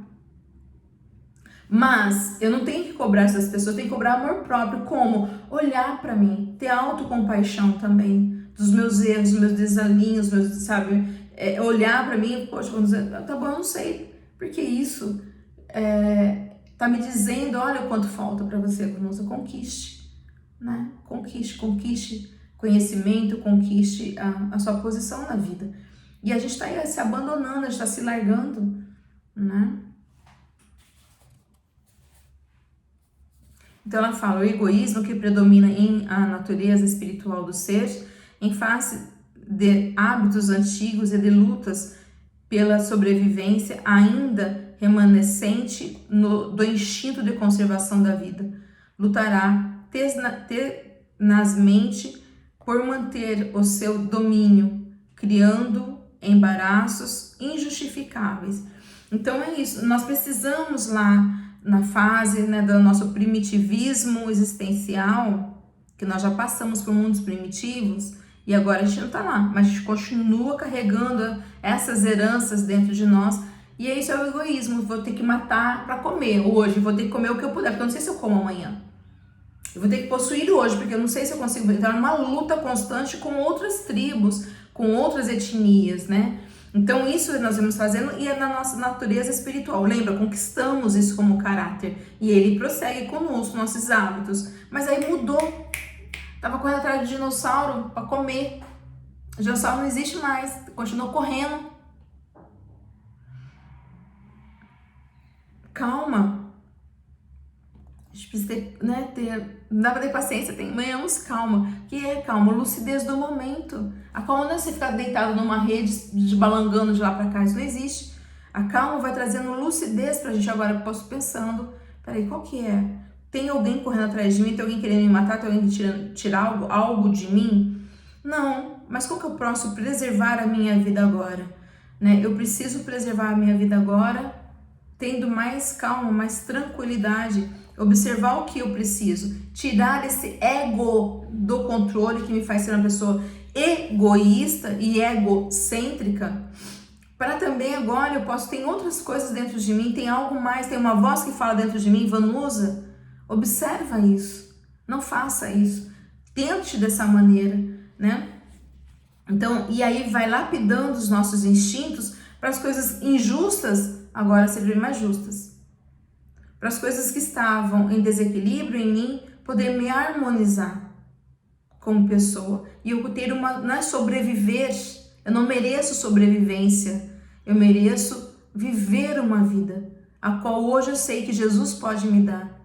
Mas eu não tenho que cobrar essas pessoas, eu tenho que cobrar amor próprio. Como? Olhar para mim, ter autocompaixão também dos meus erros, dos meus desalinhos, sabe? olhar para mim, poxa, vamos dizer, tá bom, eu não sei, porque isso tá me dizendo, olha o quanto falta para você, Vanusa, conquiste, né? Conquiste conhecimento, conquiste a sua posição na vida. E a gente está se abandonando, a gente está se largando, né? Então ela fala, o egoísmo que predomina em a natureza espiritual do ser, em face de hábitos antigos e de lutas pela sobrevivência ainda remanescente do instinto de conservação da vida. Lutará tenazmente por manter o seu domínio, criando embaraços injustificáveis. Então é isso, nós precisamos lá na fase, né, do nosso primitivismo existencial, que nós já passamos por mundos primitivos, e agora a gente não tá lá, mas a gente continua carregando essas heranças dentro de nós, e isso é o egoísmo. Vou ter que matar para comer hoje, vou ter que comer o que eu puder, porque eu não sei se eu como amanhã. Eu vou ter que possuir hoje, porque eu não sei se eu consigo entrar numa luta constante com outras tribos, com outras etnias, né? Então isso nós vamos fazendo e é na nossa natureza espiritual. Lembra, conquistamos isso como caráter e ele prossegue conosco, nossos hábitos. Mas aí mudou. Tava correndo atrás de dinossauro para comer. O dinossauro não existe mais, continuou correndo. Calma. A gente precisa ter, né, não dá pra ter paciência, tenhamos calma. Que é calma? Lucidez do momento. A calma não é você ficar deitado numa rede, balangando de lá pra cá, isso não existe. A calma vai trazendo lucidez pra gente. Agora eu posso pensando, peraí, qual que é? Tem alguém correndo atrás de mim? Tem alguém querendo me matar? Tem alguém querendo tirar algo de mim? Não, mas como que eu posso preservar a minha vida agora? Né? Eu preciso preservar a minha vida agora, tendo mais calma, mais tranquilidade, observar o que eu preciso, tirar esse ego do controle que me faz ser uma pessoa egoísta e egocêntrica, para também agora eu posso ter outras coisas dentro de mim, tem algo mais, tem uma voz que fala dentro de mim, Vanusa, observa isso, não faça isso, tente dessa maneira, né? Então, e aí vai lapidando os nossos instintos para as coisas injustas agora serem mais justas. Para as coisas que estavam em desequilíbrio em mim, poder me harmonizar como pessoa. E eu ter não é sobreviver, eu não mereço sobrevivência, eu mereço viver uma vida, a qual hoje eu sei que Jesus pode me dar.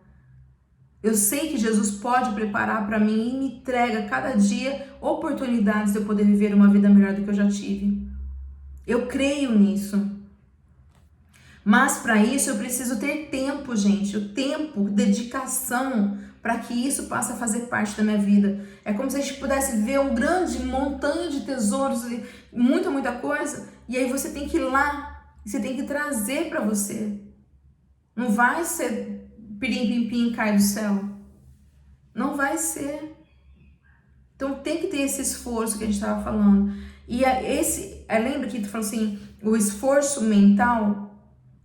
Eu sei que Jesus pode preparar para mim e me entrega cada dia oportunidades de eu poder viver uma vida melhor do que eu já tive. Eu creio nisso. Mas para isso eu preciso ter tempo, gente. O tempo, dedicação, para que isso passe a fazer parte da minha vida. É como se a gente pudesse ver um grande montanha de tesouros, muita coisa. E aí você tem que ir lá, você tem que trazer para você. Não vai ser pirim-pim-pim cai do céu. Não vai ser. Então tem que ter esse esforço que a gente estava falando. E lembra que tu falou assim, o esforço mental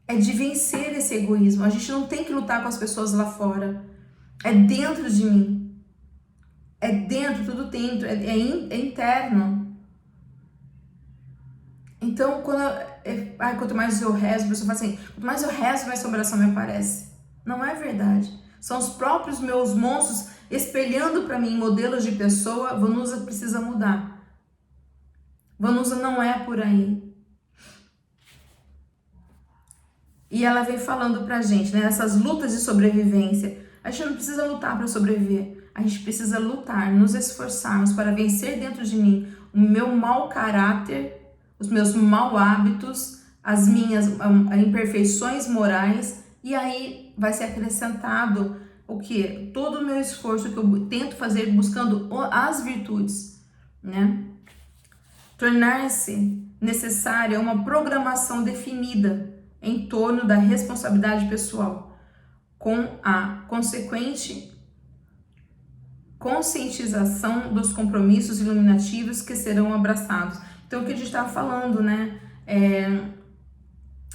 é de vencer esse egoísmo. A gente não tem que lutar com as pessoas lá fora. É dentro de mim. É dentro, tudo dentro. É interno. Então, quanto mais eu rezo, a pessoa fala assim, quanto mais eu rezo, mais sobração me aparece. Não é verdade. São os próprios meus monstros espelhando para mim modelos de pessoa. Vanusa precisa mudar. Vanusa não é por aí. E ela vem falando pra gente, né? Essas lutas de sobrevivência. A gente não precisa lutar para sobreviver. A gente precisa lutar, nos esforçarmos para vencer dentro de mim o meu mau caráter, os meus maus hábitos, as minhas imperfeições morais. E aí vai ser acrescentado o quê? Todo o meu esforço que eu tento fazer buscando as virtudes, né? Tornar-se necessária uma programação definida em torno da responsabilidade pessoal, com a consequente conscientização dos compromissos iluminativos que serão abraçados. Então, o que a gente estava falando, né?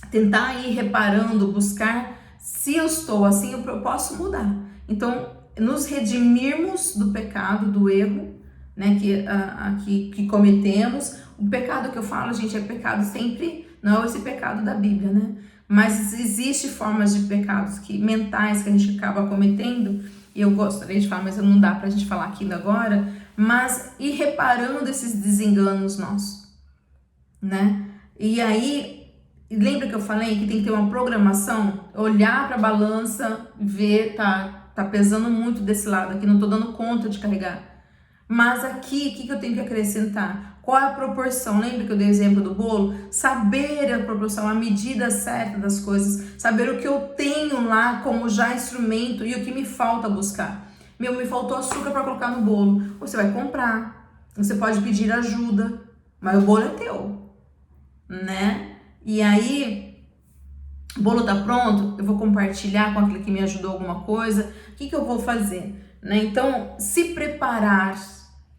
Tentar ir reparando, buscar, se eu estou assim, eu posso mudar. Então, nos redimirmos do pecado, do erro, né, que cometemos. O pecado que eu falo, gente, é pecado sempre, não é esse pecado da Bíblia, né? Mas existe formas de pecados mentais que a gente acaba cometendo, e eu gostaria de falar, mas não dá pra gente falar aqui agora, mas ir reparando esses desenganos nossos, né? E aí, lembra que eu falei que tem que ter uma programação? Olhar pra balança, ver, tá pesando muito desse lado aqui, não tô dando conta de carregar. Mas aqui, o que eu tenho que acrescentar? Qual é a proporção? Lembra que eu dei o exemplo do bolo? Saber a proporção, a medida certa das coisas, saber o que eu tenho lá como já instrumento e o que me falta buscar. Me faltou açúcar para colocar no bolo. Você vai comprar, você pode pedir ajuda, mas o bolo é teu, né? E aí, o bolo tá pronto, eu vou compartilhar com aquele que me ajudou alguma coisa. O que eu vou fazer? Né? Então, se preparar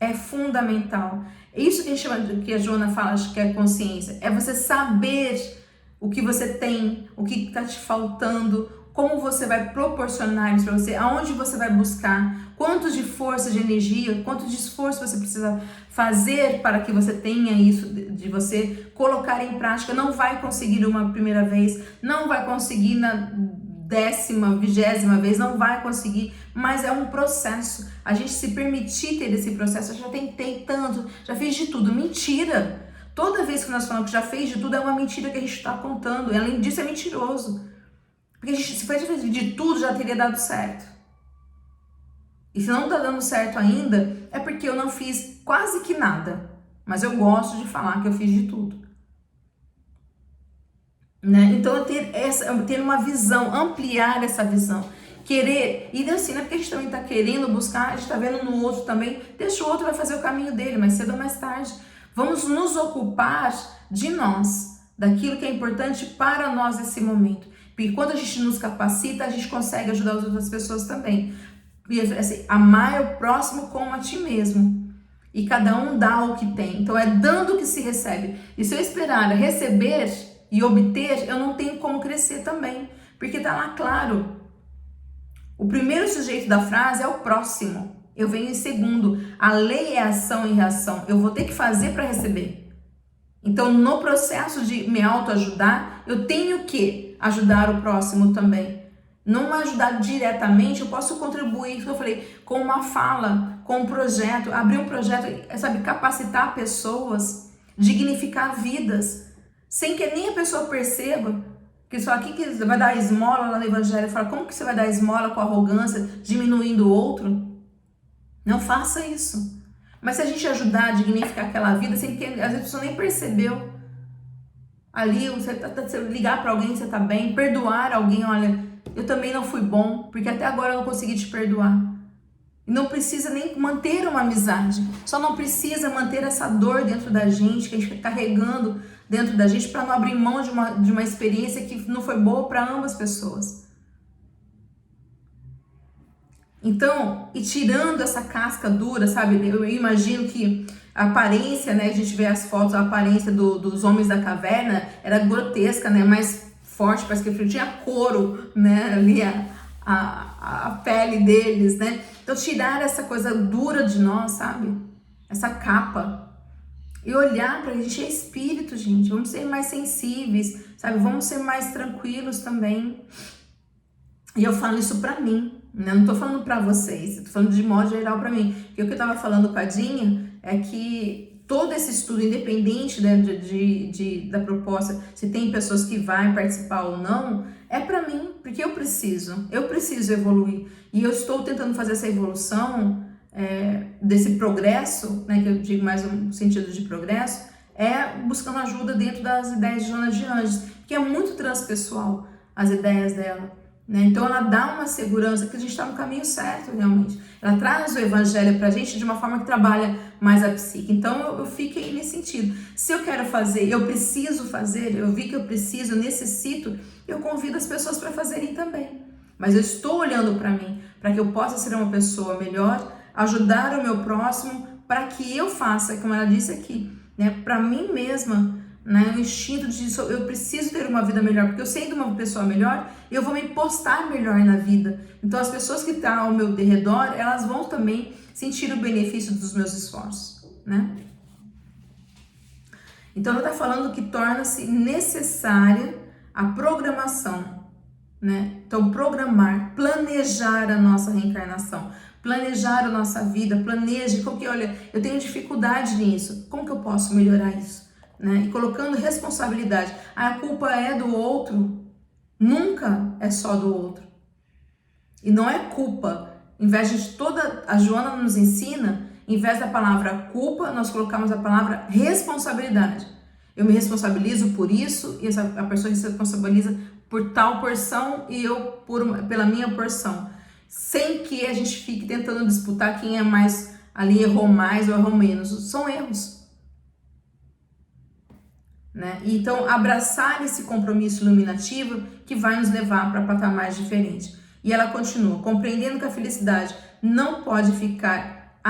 é fundamental. Isso que a gente chama, que a Joana fala, acho que é consciência, é você saber o que você tem, o que está te faltando, como você vai proporcionar isso para você, aonde você vai buscar, quanto de força, de energia, quanto de esforço você precisa fazer para que você tenha isso, de você colocar em prática. Não vai conseguir uma primeira vez, não vai conseguir na 10ª, 20ª vez, não vai conseguir, mas é um processo. A gente se permitir ter esse processo. Eu já tentei tanto, já fiz de tudo. Mentira! Toda vez que nós falamos que já fez de tudo, é uma mentira que a gente está contando. E além disso, é mentiroso. Porque se fez de tudo, já teria dado certo. E se não está dando certo ainda, é porque eu não fiz quase que nada. Mas eu gosto de falar que eu fiz de tudo. Né? Então, ter uma visão, ampliar essa visão, querer, e assim, não é porque a gente também está querendo buscar, a gente está vendo no outro também, deixa o outro vai fazer o caminho dele, mais cedo ou mais tarde. Vamos nos ocupar de nós, daquilo que é importante para nós nesse momento. Porque quando a gente nos capacita, a gente consegue ajudar as outras pessoas também. E assim, amar o próximo como a ti mesmo. E cada um dá o que tem. Então é dando que se recebe. E se eu esperar receber e obter, eu não tenho como crescer também, porque tá lá claro. O primeiro sujeito da frase é o próximo. Eu venho em segundo. A lei é ação e reação. Eu vou ter que fazer para receber. Então, no processo de me autoajudar, eu tenho que ajudar o próximo também. Não ajudar diretamente, eu posso contribuir, como eu falei, com uma fala, com um projeto, abrir um projeto, sabe, capacitar pessoas, dignificar vidas, sem que nem a pessoa perceba. Que só aqui que você vai dar esmola lá no Evangelho, fala, como que você vai dar esmola com arrogância, diminuindo o outro? Não faça isso. Mas se a gente ajudar a dignificar aquela vida, sem que às vezes a pessoa nem percebeu. Ali, você ligar para alguém, você tá bem, perdoar alguém, olha, eu também não fui bom, porque até agora eu não consegui te perdoar. Não precisa nem manter uma amizade, só não precisa manter essa dor dentro da gente, que a gente está carregando dentro da gente, para não abrir mão de uma experiência que não foi boa para ambas pessoas. Então, e tirando essa casca dura, sabe, eu imagino que a aparência, né, a gente vê as fotos, a aparência dos homens da caverna era grotesca, né, mais forte, parece que tinha couro, né, ali a pele deles, né. Então, tirar essa coisa dura de nós, sabe? Essa capa. E olhar pra gente, é espírito, gente. Vamos ser mais sensíveis, sabe? Vamos ser mais tranquilos também. E eu falo isso pra mim, né? Não tô falando pra vocês, eu tô falando de modo geral pra mim. Porque o que eu tava falando com a Dinha é que todo esse estudo, independente, né, da proposta, se tem pessoas que vão participar ou não, é pra mim, porque eu preciso evoluir. E eu estou tentando fazer essa evolução, desse progresso, né, que eu digo mais no sentido de progresso, buscando ajuda dentro das ideias de Joana de Anjos, que é muito transpessoal, as ideias dela. Né? Então ela dá uma segurança que a gente está no caminho certo, realmente. Ela traz o evangelho pra gente de uma forma que trabalha mais a psique. Então eu fiquei nesse sentido. Se eu quero fazer, eu preciso fazer, eu vi que eu preciso, eu necessito, eu convido as pessoas para fazerem também. Mas eu estou olhando para mim, para que eu possa ser uma pessoa melhor, ajudar o meu próximo, para que eu faça, como ela disse aqui, né, para mim mesma, né, o instinto de eu preciso ter uma vida melhor, porque eu sendo uma pessoa melhor, eu vou me postar melhor na vida. Então as pessoas que estão ao meu redor, elas vão também sentir o benefício dos meus esforços, né? Então ela está falando que torna-se necessária a programação, né? Então programar, planejar a nossa reencarnação, planejar a nossa vida, planeje, porque olha, eu tenho dificuldade nisso, como que eu posso melhorar isso? Né? E colocando responsabilidade, a culpa é do outro, nunca é só do outro. E não é culpa, em vez de a Joana nos ensina, em vez da palavra culpa, nós colocamos a palavra responsabilidade. Eu me responsabilizo por isso, e a pessoa se responsabiliza por tal porção e eu pela minha porção. Sem que a gente fique tentando disputar quem é mais, ali errou mais ou errou menos. São erros. Né? Então, abraçar esse compromisso iluminativo que vai nos levar para patamares diferentes. E ela continua, compreendendo que a felicidade não pode ficar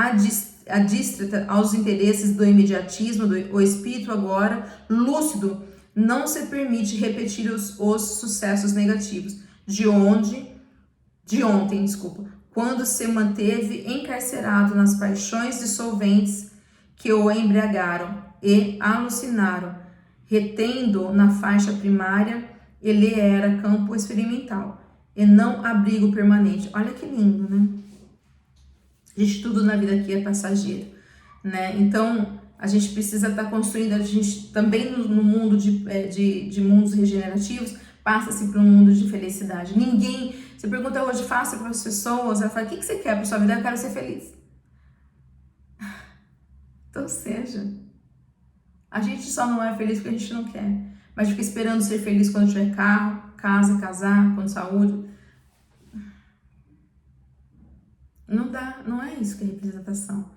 adstrita aos interesses do imediatismo, o espírito agora, lúcido, não se permite repetir os sucessos negativos de ontem, quando se manteve encarcerado nas paixões dissolventes que o embriagaram e alucinaram, retendo na faixa primária, ele era campo experimental e não abrigo permanente. Olha que lindo, né? Gente, tudo na vida aqui é passageiro, né? Então, a gente precisa estar construindo, a gente também no mundo de mundos regenerativos, passa-se para um mundo de felicidade. Ninguém, você pergunta hoje, faça para as pessoas, ela fala, o que você quer para sua vida? Eu quero ser feliz. Então seja. A gente só não é feliz porque a gente não quer, mas fica esperando ser feliz quando tiver carro, casa, casar, com saúde. Não dá, não é isso que é representação.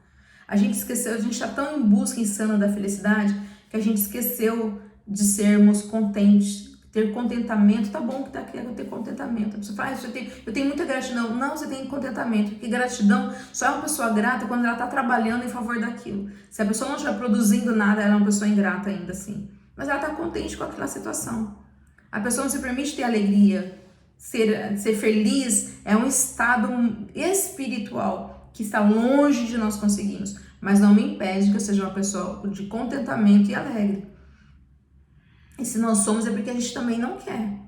A gente esqueceu, a gente está tão em busca insana da felicidade que a gente esqueceu de sermos contentes, ter contentamento. Tá bom que tá aqui, eu tenho contentamento. A pessoa fala, eu tenho muita gratidão. Não, você tem contentamento, porque gratidão só é uma pessoa grata quando ela está trabalhando em favor daquilo. Se a pessoa não estiver produzindo nada, ela é uma pessoa ingrata ainda assim. Mas ela está contente com aquela situação. A pessoa não se permite ter alegria. Ser feliz é um estado espiritual que está longe de nós conseguirmos, mas não me impede que eu seja uma pessoa de contentamento e alegre. E se nós somos é porque a gente também não quer,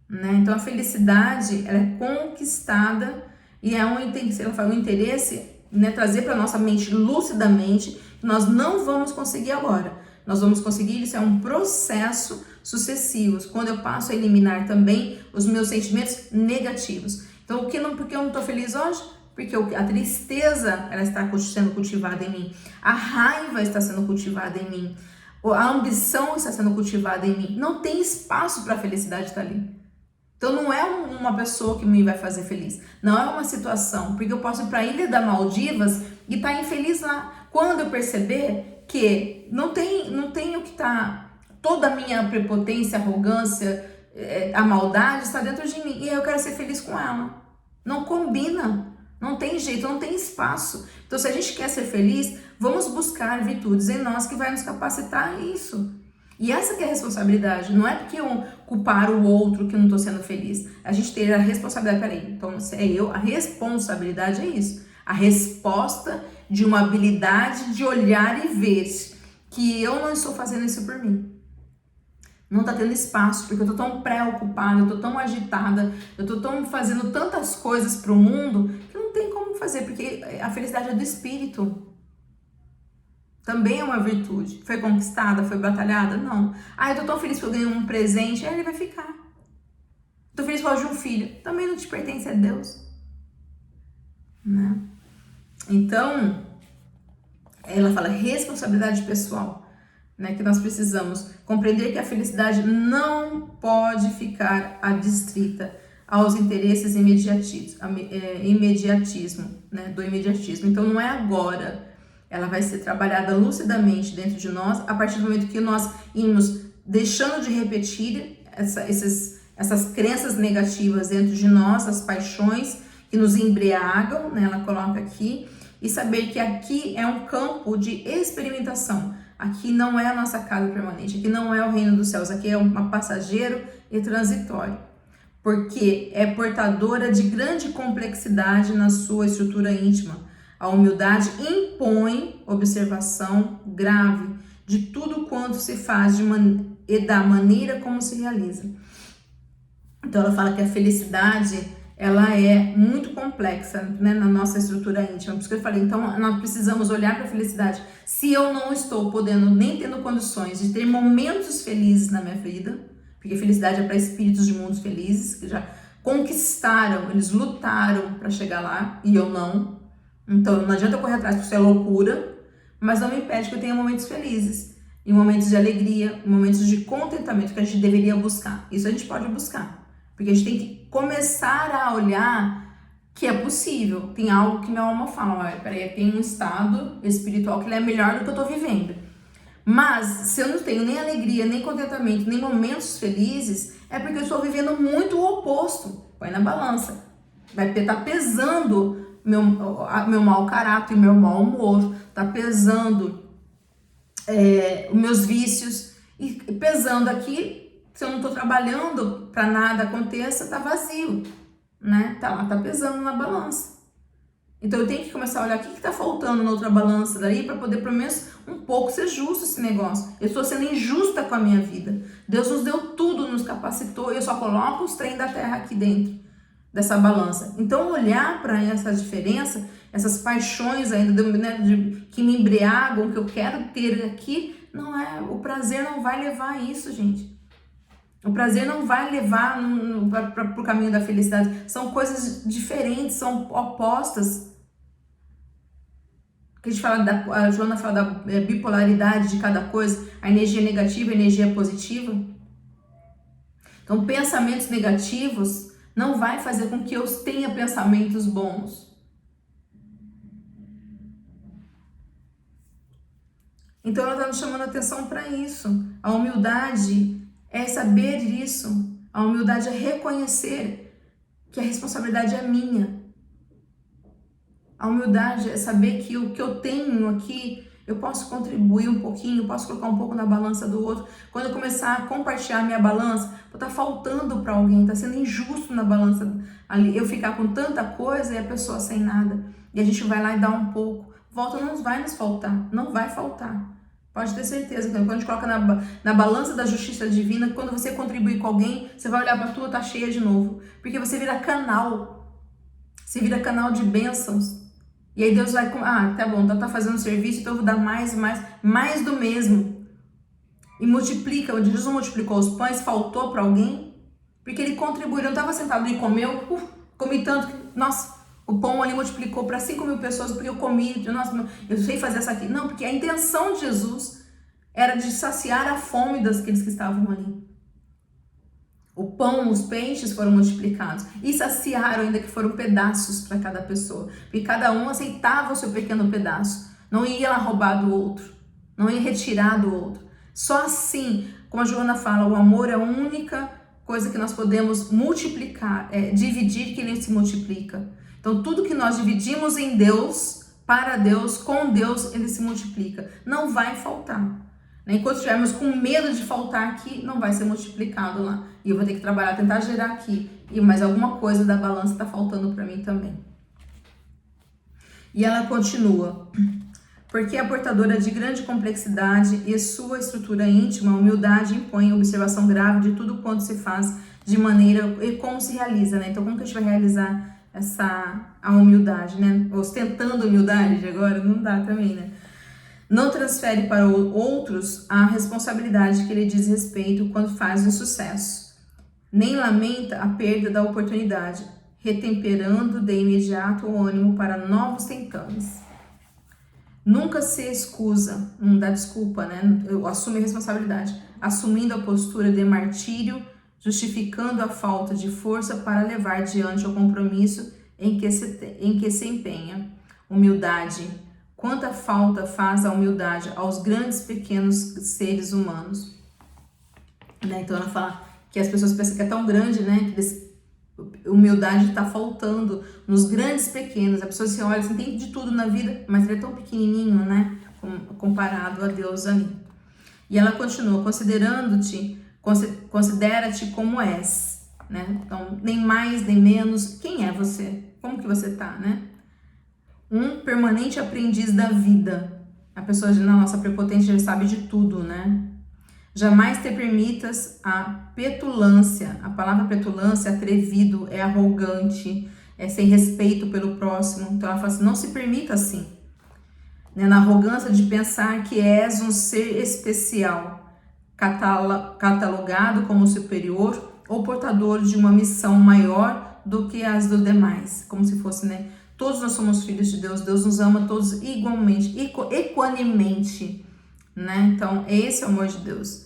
né? Então a felicidade ela é conquistada e é um interesse, né, trazer para nossa mente lucidamente que nós não vamos conseguir agora. Nós vamos conseguir, isso é um processo sucessivo, quando eu passo a eliminar também os meus sentimentos negativos. Então, porque eu não estou feliz hoje? Porque a tristeza ela está sendo cultivada em mim, a raiva está sendo cultivada em mim, a ambição está sendo cultivada em mim. Não tem espaço para a felicidade estar ali. Então não é uma pessoa que me vai fazer feliz, não é uma situação, porque eu posso ir para a Ilha das Maldivas e estar infeliz lá. Quando eu perceber que não tem o que tá, toda a minha prepotência, arrogância, a maldade está dentro de mim e eu quero ser feliz com ela. Não combina, não tem jeito, não tem espaço. Então se a gente quer ser feliz, vamos buscar virtudes em nós que vai nos capacitar a isso. E essa que é a responsabilidade, não é porque eu culpar o outro que eu não estou sendo feliz. A gente ter a responsabilidade, peraí, então se é eu, a responsabilidade é isso. A resposta de uma habilidade de olhar e ver que eu não estou fazendo isso por mim. Não está tendo espaço, porque eu estou tão preocupada, eu estou tão agitada, eu estou tão fazendo tantas coisas para o mundo que não tem como fazer, porque a felicidade é do espírito. Também é uma virtude. Foi conquistada? Foi batalhada? Não. Eu tô tão feliz que eu ganhei um presente. Ele vai ficar. Tô feliz que eu hoje um filho. Também não te pertence a Deus. Né? Então, ela fala responsabilidade pessoal. Né? Que nós precisamos compreender que a felicidade não pode ficar adstrita aos interesses imediatismo, né? Do imediatismo. Então, não é agora. Ela vai ser trabalhada lucidamente dentro de nós, a partir do momento que nós irmos deixando de repetir essas crenças negativas dentro de nós, as paixões que nos embriagam, né? Ela coloca aqui, e saber que aqui é um campo de experimentação. Aqui não é a nossa casa permanente, aqui não é o reino dos céus, aqui é um passageiro e transitório, porque é portadora de grande complexidade na sua estrutura íntima. A humildade impõe observação grave de tudo quanto se faz e da maneira como se realiza. Então ela fala que a felicidade, ela é muito complexa, né, na nossa estrutura íntima. Por isso que eu falei, então nós precisamos olhar para a felicidade. Se eu não estou podendo, nem tendo condições de ter momentos felizes na minha vida, porque felicidade é para espíritos de mundos felizes, que já conquistaram, eles lutaram para chegar lá, e eu não. Então não adianta eu correr atrás, porque isso é loucura, mas não me impede que eu tenha momentos felizes, e momentos de alegria, momentos de contentamento que a gente deveria buscar. Isso a gente pode buscar. Porque a gente tem que começar a olhar que é possível. Tem algo que minha alma fala, olha, peraí, tem um estado espiritual que ele é melhor do que eu tô vivendo. Mas se eu não tenho nem alegria, nem contentamento, nem momentos felizes, é porque eu estou vivendo muito o oposto. Põe na balança. Vai estar pesando meu mau caráter, meu mau humor, tá pesando os meus vícios, e pesando aqui. Se eu não estou trabalhando para nada aconteça, tá vazio, né? Tá lá, tá pesando na balança. Então eu tenho que começar a olhar o que tá faltando na outra balança daí para poder pelo menos um pouco ser justo esse negócio. Eu estou sendo injusta com a minha vida. Deus nos deu tudo, nos capacitou, eu só coloco os trem da terra aqui dentro dessa balança. Então olhar para essa diferença, essas paixões ainda, né, que me embriagam, que eu quero ter aqui, não é, o prazer não vai levar a isso, gente. O prazer não vai levar para o caminho da felicidade. São coisas diferentes, são opostas. Que a gente fala a Joana fala da bipolaridade de cada coisa, a energia negativa e a energia positiva. Então, pensamentos negativos não vai fazer com que eu tenha pensamentos bons. Então, ela está nos chamando a atenção para isso. A humildade é saber isso. A humildade é reconhecer que a responsabilidade é minha. A humildade é saber que o que eu tenho aqui, eu posso contribuir um pouquinho, eu posso colocar um pouco na balança do outro. Quando eu começar a compartilhar minha balança, tá faltando para alguém, tá sendo injusto na balança ali, eu ficar com tanta coisa e a pessoa sem nada. E a gente vai lá e dá um pouco. Volta não vai nos faltar, não vai faltar. Pode ter certeza que quando a gente coloca na balança da justiça divina, quando você contribuir com alguém, você vai olhar para a tua, tá cheia de novo. Porque você vira canal. Você vira canal de bênçãos. E aí Deus vai, tá bom, então tá fazendo serviço, então eu vou dar mais do mesmo. E multiplica, onde Jesus não multiplicou os pães, faltou para alguém, porque ele contribuiu, ele não estava sentado e comeu, comi tanto que, nossa, o pão ali multiplicou para 5.000 pessoas, porque eu comi, nossa, eu sei fazer essa aqui. Não, porque a intenção de Jesus era de saciar a fome daqueles que estavam ali. O pão, os peixes foram multiplicados e saciaram ainda que foram pedaços para cada pessoa. Porque cada um aceitava o seu pequeno pedaço. Não ia lá roubar do outro. Não ia retirar do outro. Só assim, como a Joana fala, o amor é a única coisa que nós podemos multiplicar, dividir que ele se multiplica. Então tudo que nós dividimos em Deus, para Deus, com Deus, ele se multiplica. Não vai faltar. Enquanto estivermos com medo de faltar aqui, não vai ser multiplicado lá. E eu vou ter que trabalhar, tentar gerar aqui. E mais alguma coisa da balança está faltando para mim também. E ela continua. Porque é portadora de grande complexidade e sua estrutura íntima, a humildade impõe observação grave de tudo quanto se faz de maneira e como se realiza, né? Então como que a gente vai realizar a humildade, né? Ostentando humildade agora, não dá também, né? Não transfere para outros a responsabilidade que lhe diz respeito quando faz o sucesso. Nem lamenta a perda da oportunidade, retemperando de imediato o ânimo para novos tentames. Nunca se excusa, não dá desculpa, né? Assume a responsabilidade, assumindo a postura de martírio, justificando a falta de força para levar diante o compromisso em que se empenha. Humildade. Quanta falta faz a humildade aos grandes pequenos seres humanos. Né? Então ela fala que as pessoas pensam que é tão grande, né? Que humildade está faltando nos grandes pequenos. A pessoa se olha, assim, tem de tudo na vida, mas ele é tão pequenininho, né? Comparado a Deus ali. E ela continua, considera-te como és. Né? Então, nem mais, nem menos. Quem é você? Como que você tá, né? um permanente aprendiz da vida. A pessoa na nossa prepotência já sabe de tudo, né? Jamais te permitas a petulância. A palavra petulância é atrevido, é arrogante, é sem respeito pelo próximo. Então ela fala assim, não se permita assim. Né? Na arrogância de pensar que és um ser especial, catalogado como superior ou portador de uma missão maior do que as dos demais. Como se fosse, né? Todos nós somos filhos de Deus, Deus nos ama todos igualmente, equanimemente, né? Então, esse é o amor de Deus.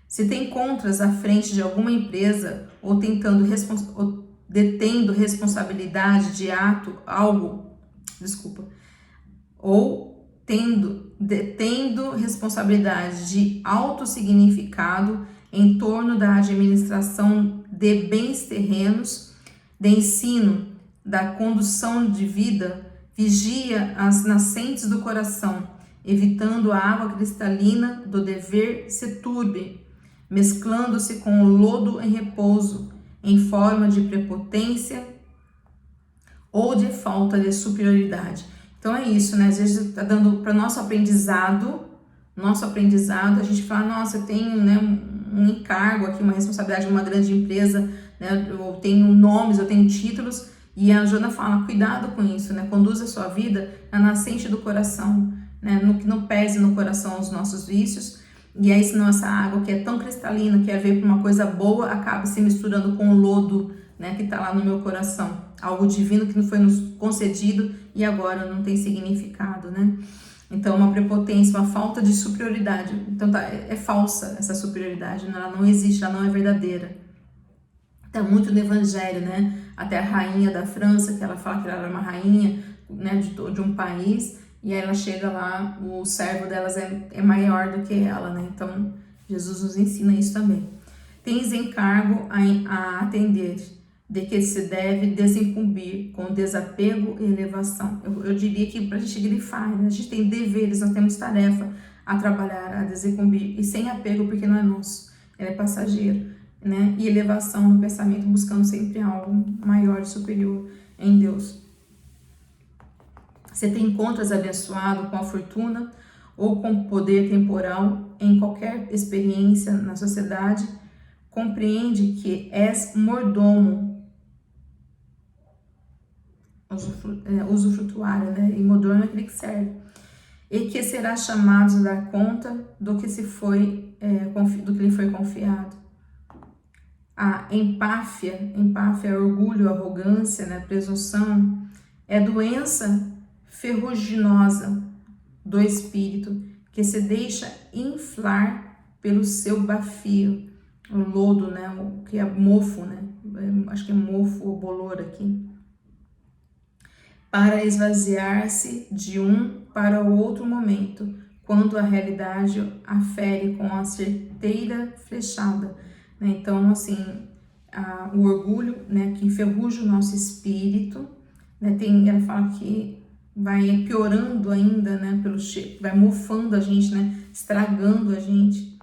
Se te encontras à frente de alguma empresa ou detendo responsabilidade de detendo responsabilidade de alto significado em torno da administração de bens terrenos, de ensino, da condução de vida, vigia as nascentes do coração, evitando a água cristalina do dever se turbe, mesclando-se com o lodo em repouso, em forma de prepotência ou de falta de superioridade. Então é isso, né? Às vezes está dando para nosso aprendizado, a gente fala, nossa, eu tenho, né, um encargo aqui, uma responsabilidade de uma grande empresa, né? Eu tenho nomes, eu tenho títulos, e a Jona fala, cuidado com isso, né? Conduza a sua vida na nascente do coração, né? No que não pese no coração os nossos vícios, e aí senão essa água que é tão cristalina, que é ver para uma coisa boa, acaba se misturando com o lodo, né, que está lá no meu coração. Algo divino que não foi nos concedido e agora não tem significado, né? Então, uma prepotência, uma falta de superioridade. Então, é falsa essa superioridade, ela não existe, ela não é verdadeira. Tá muito no evangelho, né? Até a rainha da França, que ela fala que ela era uma rainha, né, de um país, e aí ela chega lá, o servo delas é maior do que ela, né? Então, Jesus nos ensina isso também. Tens encargo a atender, de que se deve desincumbir com desapego e elevação. Eu diria que para a gente grifar, né? A gente tem deveres, nós temos tarefa a trabalhar, a desincumbir, e sem apego, porque não é nosso, ele é passageiro, né? E elevação no pensamento, buscando sempre algo maior e superior em Deus. Você te encontras abençoado com a fortuna ou com poder temporal em qualquer experiência na sociedade, compreende que és mordomo, usufrutuário, né? E mordomo é aquele que serve, e que será chamado a dar conta do que do que lhe foi confiado. A empáfia é orgulho, arrogância, né? Presunção, é doença ferruginosa do espírito que se deixa inflar pelo seu bafio, o lodo, né? O que é mofo, né? Acho que é mofo ou bolor aqui. Para esvaziar-se de um para o outro momento, quando a realidade afere com a certeira flechada. Né? Então, assim, o orgulho, né, que enferruja o nosso espírito, né? Ela fala que vai piorando ainda, né, vai mofando a gente, né, estragando a gente,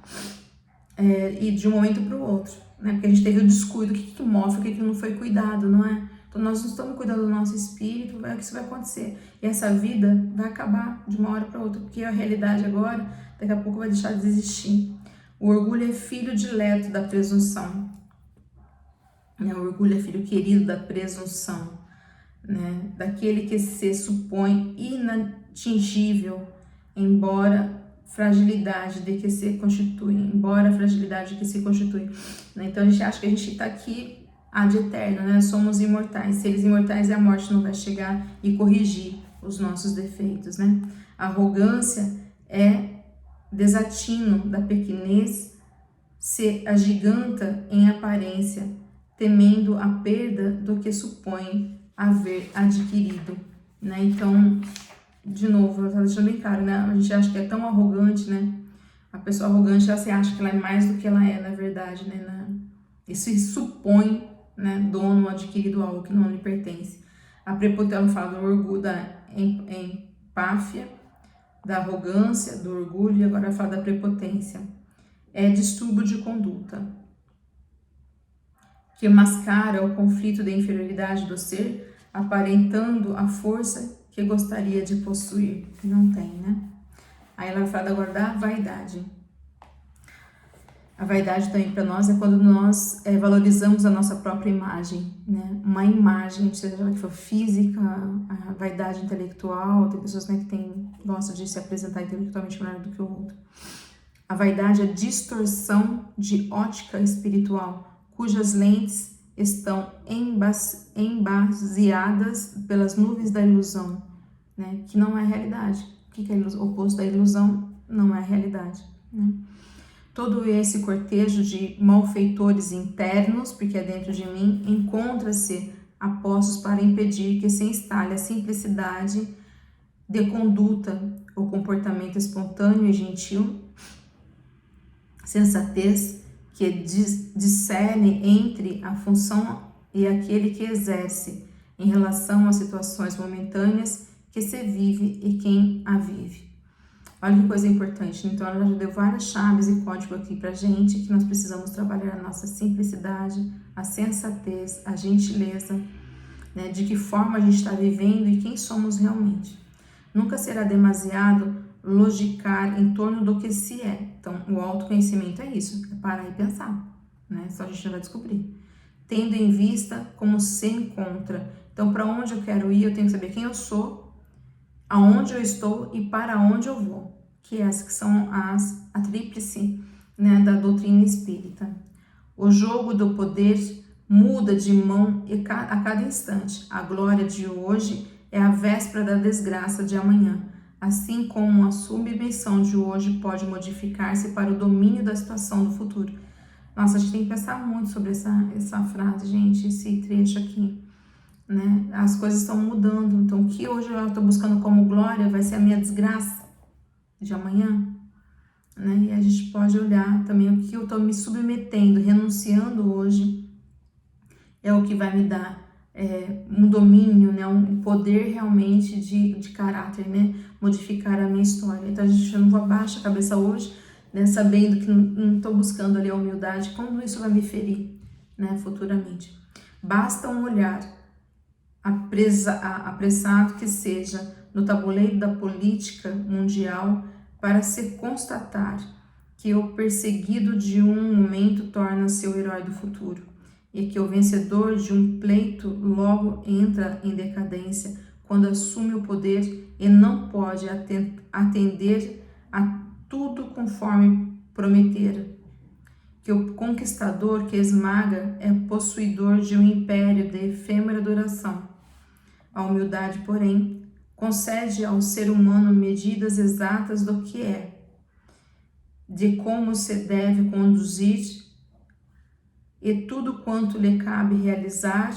e de um momento para o outro, né, porque a gente teve o descuido, o que mofa, o que não foi cuidado, não é? Então nós não estamos cuidando do nosso espírito, o que isso vai acontecer, e essa vida vai acabar de uma hora para outra, porque a realidade agora, daqui a pouco vai deixar de existir. O orgulho é filho dileto da presunção, né? O orgulho é filho querido da presunção, né? Daquele que se supõe inatingível, embora fragilidade de que se constitui, né? Então a gente acha que a gente está aqui ad eterno, né? Somos imortais, seres imortais, e a morte não vai chegar e corrigir os nossos defeitos, né? A arrogância é desatino da pequenez, se agiganta em aparência, temendo a perda do que supõe haver adquirido, né? Então, de novo, ela tá deixando bem claro, né? A gente acha que é tão arrogante, né? A pessoa arrogante, ela se acha que ela é mais do que ela é, na verdade, né? E se supõe, né, dono adquirido algo que não lhe pertence. A prepotência fala do orgulho, da empáfia, da arrogância, do orgulho, e agora fala da prepotência. É distúrbio de conduta, que mascara o conflito de inferioridade do ser, aparentando a força que gostaria de possuir e não tem, né? Aí ela vai falar agora da vaidade. A vaidade também para nós é quando nós valorizamos a nossa própria imagem, né? Uma imagem, seja ela que for física, a vaidade intelectual, tem pessoas, né, que gostam de se apresentar intelectualmente melhor do que o outro. A vaidade é a distorção de ótica espiritual, cujas lentes estão embaseadas pelas nuvens da ilusão, né? Que não é a realidade. O que é o oposto da ilusão? Não é a realidade, né? Todo esse cortejo de malfeitores internos, porque é dentro de mim, encontra-se a postos para impedir que se instale a simplicidade de conduta, o comportamento espontâneo e gentil, sensatez que discerne entre a função e aquele que exerce em relação às situações momentâneas que se vive e quem a vive. Olha que coisa importante, então ela já deu várias chaves e código aqui pra gente, que nós precisamos trabalhar a nossa simplicidade, a sensatez, a gentileza, né, de que forma a gente está vivendo e quem somos realmente. Nunca será demasiado logicar em torno do que se é. Então, o autoconhecimento é isso, é parar e pensar, né, só a gente vai descobrir. Tendo em vista como se encontra. Então, para onde eu quero ir, eu tenho que saber quem eu sou, aonde eu estou e para onde eu vou, que essas que são a tríplice, né, da doutrina espírita. O jogo do poder muda de mão a cada instante. A glória de hoje é a véspera da desgraça de amanhã, assim como a submissão de hoje pode modificar-se para o domínio da situação do futuro. Nossa, a gente tem que pensar muito sobre essa frase, gente, esse trecho aqui. Né? As coisas estão mudando, então o que hoje eu estou buscando como glória vai ser a minha desgraça de amanhã, né? E a gente pode olhar também o que eu estou me submetendo, renunciando hoje, é o que vai me dar um domínio, né? Um poder realmente de caráter, né? Modificar a minha história. Então a gente não abaixa a cabeça hoje, né? Sabendo que não estou buscando ali a humildade, como isso vai me ferir, né? Futuramente. Basta um olhar apressado que seja no tabuleiro da política mundial para se constatar que o perseguido de um momento torna-se o herói do futuro e que o vencedor de um pleito logo entra em decadência quando assume o poder e não pode atender a tudo conforme prometera. Que o conquistador que esmaga é possuidor de um império de efêmera duração. A humildade, porém, concede ao ser humano medidas exatas do que é, de como se deve conduzir e tudo quanto lhe cabe realizar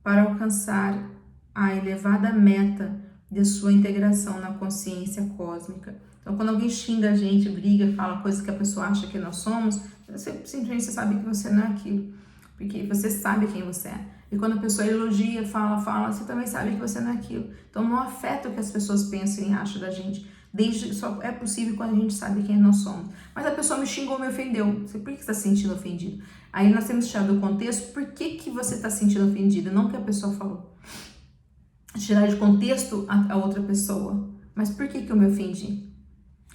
para alcançar a elevada meta de sua integração na consciência cósmica. Então, quando alguém xinga a gente, briga, fala coisas que a pessoa acha que nós somos, simplesmente você sabe que você não é aquilo, porque você sabe quem você é. E quando a pessoa elogia, fala, você também sabe que você não é aquilo. Então, não afeta o que as pessoas pensam e acham da gente. Só é possível quando a gente sabe quem nós somos. Mas a pessoa me xingou, me ofendeu. Por que você está se sentindo ofendido? Aí nós temos que tirar do contexto por que você está se sentindo ofendido, não o que a pessoa falou. Tirar de contexto a outra pessoa. Mas por que eu me ofendi?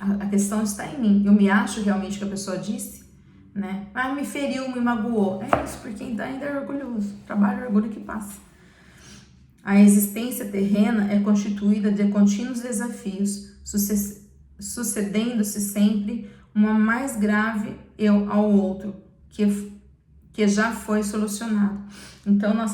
A questão está em mim. Eu me acho realmente o que a pessoa disse, né? Ah, me feriu, me magoou. É isso, porque ainda é orgulhoso. Trabalho orgulho que passa. A existência terrena é constituída de contínuos desafios, sucedendo-se sempre uma mais grave ao outro, que já foi solucionado. Então, a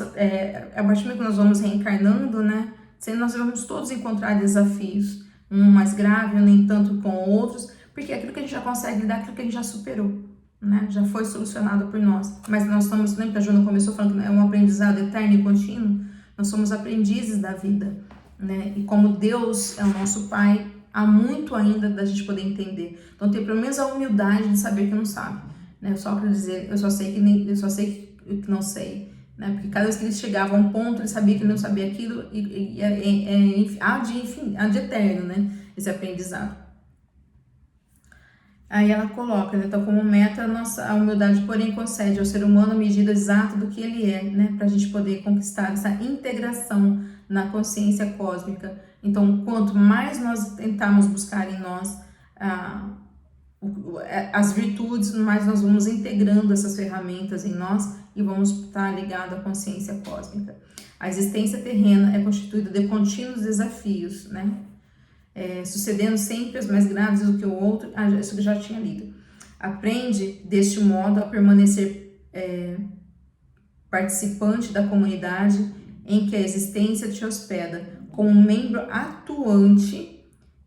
partir do momento que nós vamos reencarnando, né? Nós vamos todos encontrar desafios, um mais grave, nem tanto com outros, porque aquilo que a gente já consegue lidar, aquilo que a gente já superou, né? Já foi solucionado por nós. Mas nós estamos, lembra que a Juna começou falando que é um aprendizado eterno e contínuo? Nós somos aprendizes da vida, né? E como Deus é o nosso Pai, há muito ainda da gente poder entender. Então, ter pelo menos a humildade de saber que não sabe, né? Só para dizer, eu só sei que não sei, né? Porque cada vez que ele chegava a um ponto, ele sabia que ele não sabia aquilo e há de eterno, né? Esse aprendizado. Aí ela coloca, né? Então, como meta, a humildade, porém, concede ao ser humano a medida exata do que ele é, né? Para a gente poder conquistar essa integração na consciência cósmica. Então, quanto mais nós tentarmos buscar em nós as virtudes, mais nós vamos integrando essas ferramentas em nós e vamos estar ligados à consciência cósmica. A existência terrena é constituída de contínuos desafios, né? Sucedendo sempre as mais graves do que o outro. Isso que eu já tinha lido. Aprende, deste modo, a permanecer participante da comunidade em que a existência te hospeda, como um membro atuante,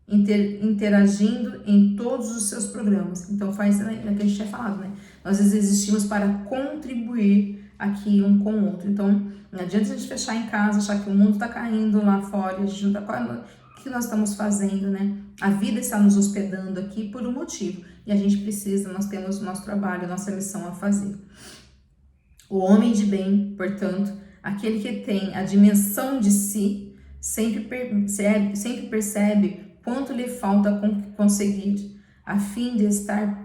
interagindo em todos os seus programas. Então faz o que a gente tinha falado, né? Nós existimos para contribuir aqui um com o outro. Então não adianta a gente fechar em casa, achar que o mundo está caindo lá fora, a gente não está... O que nós estamos fazendo, né? A vida está nos hospedando aqui por um motivo. E a gente precisa, nós temos o nosso trabalho, a nossa missão a fazer. O homem de bem, portanto, aquele que tem a dimensão de si, sempre percebe quanto lhe falta conseguir, a fim de estar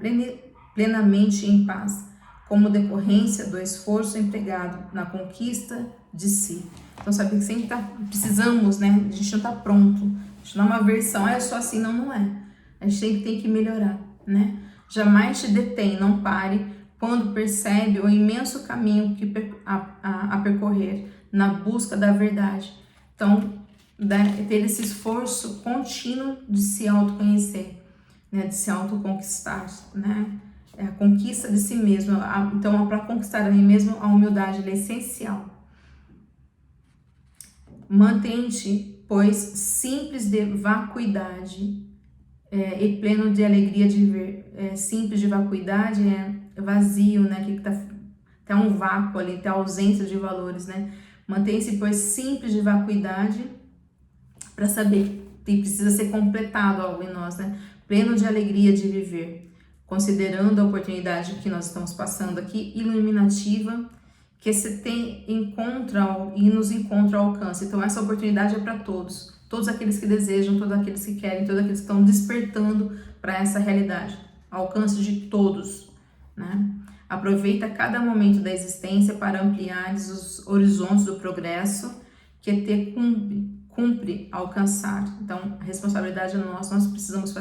plenamente em paz, como decorrência do esforço empregado na conquista de si. Então, sabe que sempre precisamos, né? A gente não está pronto. A gente não é uma versão, eu sou assim, não é. A gente tem que melhorar, né? Jamais te detém, não pare, quando percebe o imenso caminho a percorrer na busca da verdade. Então, ter esse esforço contínuo de se autoconhecer, né? De se autoconquistar, né? A conquista de si mesmo. Então, para conquistar a mim mesmo, a humildade é essencial. Mantém-te, pois, simples de vacuidade e pleno de alegria de viver. Simples de vacuidade é vazio, né? Que tá um vácuo ali, tá ausência de valores, né? Mantém-se, pois, simples de vacuidade para saber que precisa ser completado algo em nós, né? Pleno de alegria de viver, considerando a oportunidade que nós estamos passando aqui, iluminativa, que se nos encontra ao alcance. Então essa oportunidade é para todos aqueles que desejam, todos aqueles que querem, todos aqueles que estão despertando para essa realidade, ao alcance de todos, né? Aproveita cada momento da existência para ampliar os horizontes do progresso que te cumpre alcançar. Então a responsabilidade é nossa, nós precisamos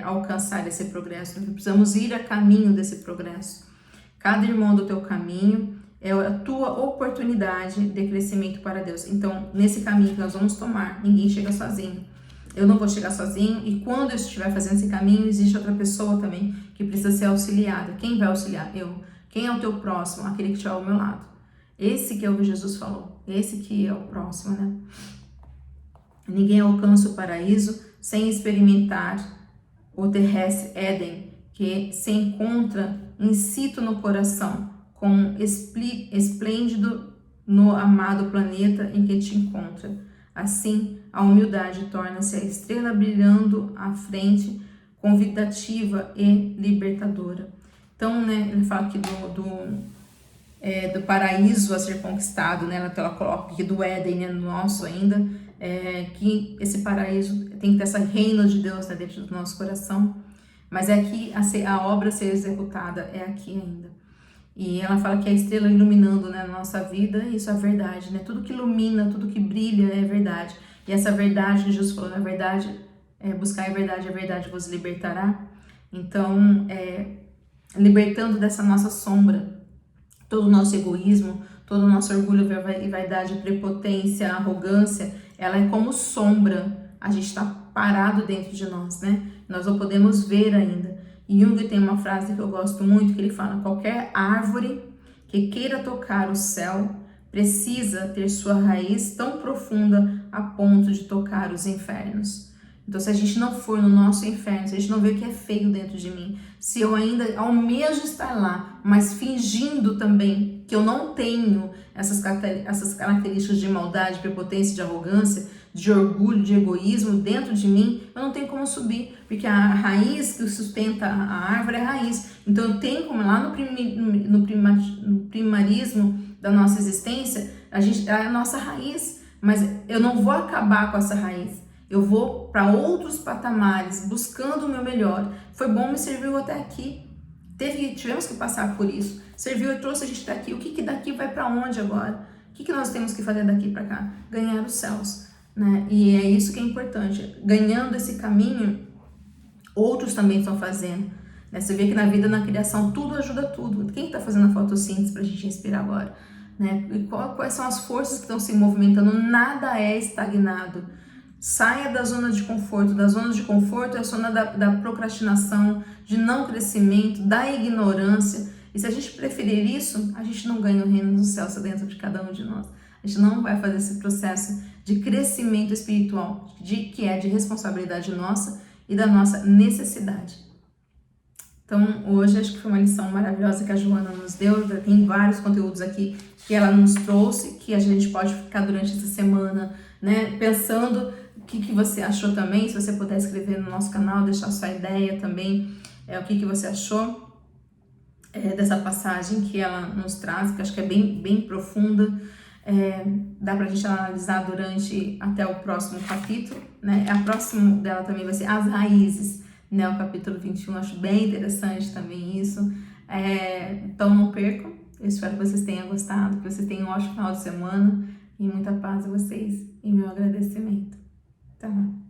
alcançar esse progresso, nós precisamos ir a caminho desse progresso. Cada irmão do teu caminho é a tua oportunidade de crescimento para Deus. Então, nesse caminho que nós vamos tomar, ninguém chega sozinho. Eu não vou chegar sozinho, e quando eu estiver fazendo esse caminho, existe outra pessoa também que precisa ser auxiliada. Quem vai auxiliar? Eu. Quem é o teu próximo? Aquele que estiver ao meu lado. Esse que é o que Jesus falou. Esse que é o próximo, né? Ninguém alcança o paraíso sem experimentar o terrestre Éden, que se encontra incito no coração, com esplêndido no amado planeta em que te encontra. Assim, a humildade torna-se a estrela brilhando à frente, convidativa e libertadora. Então, né, ele fala aqui do paraíso a ser conquistado, né? Ela coloca aqui do Éden, né, no nosso ainda, que esse paraíso tem que ter esse reino de Deus, né, dentro do nosso coração. Mas é aqui a obra a ser executada, é aqui ainda. E ela fala que a estrela iluminando, né, a nossa vida, isso é a verdade, né? Tudo que ilumina, tudo que brilha é verdade. E essa verdade que Jesus falou, na verdade, buscar a verdade vos libertará. Então, libertando dessa nossa sombra, todo o nosso egoísmo, todo o nosso orgulho e vaidade, prepotência, arrogância, ela é como sombra. A gente está parado dentro de nós, né? Nós não podemos ver ainda. E Jung tem uma frase que eu gosto muito, que ele fala: qualquer árvore que queira tocar o céu precisa ter sua raiz tão profunda a ponto de tocar os infernos. Então, se a gente não for no nosso inferno, se a gente não vê o que é feio dentro de mim, se eu ainda almejo estar lá, mas fingindo também que eu não tenho essas características de maldade, prepotência, de arrogância, de orgulho, de egoísmo dentro de mim, eu não tenho como subir, porque a raiz que sustenta a árvore é a raiz. Então eu tenho como, lá no primarismo da nossa existência, é a nossa raiz, mas eu não vou acabar com essa raiz. Eu vou para outros patamares, buscando o meu melhor. Foi bom, me serviu até aqui. Tivemos que passar por isso. Serviu e trouxe a gente daqui. O que daqui vai para onde agora? que nós temos que fazer daqui para cá? Ganhar os céus, né? E é isso que é importante. Ganhando esse caminho, outros também estão fazendo. Né? Você vê que na vida, na criação, tudo ajuda tudo. Quem está fazendo a fotossíntese para a gente respirar agora? Né? E quais são as forças que estão se movimentando? Nada é estagnado. Saia da zona de conforto. Da zona de conforto é a zona da procrastinação, de não crescimento, da ignorância. E se a gente preferir isso, a gente não ganha o reino dos céus dentro de cada um de nós. A gente não vai fazer esse processo de crescimento espiritual, que é de responsabilidade nossa e da nossa necessidade. Então, hoje acho que foi uma lição maravilhosa que a Joana nos deu. Tem vários conteúdos aqui que ela nos trouxe, que a gente pode ficar durante essa semana, né, pensando o que você achou também. Se você puder escrever no nosso canal, deixar sua ideia também, o que você achou dessa passagem que ela nos traz, que acho que é bem profunda. Dá pra gente analisar durante até o próximo capítulo, né? A próxima dela também vai ser As Raízes, né? O capítulo 21, acho bem interessante também isso. Então não percam, eu espero que vocês tenham gostado, que vocês tenham um ótimo final de semana e muita paz a vocês e meu agradecimento. Tá bom.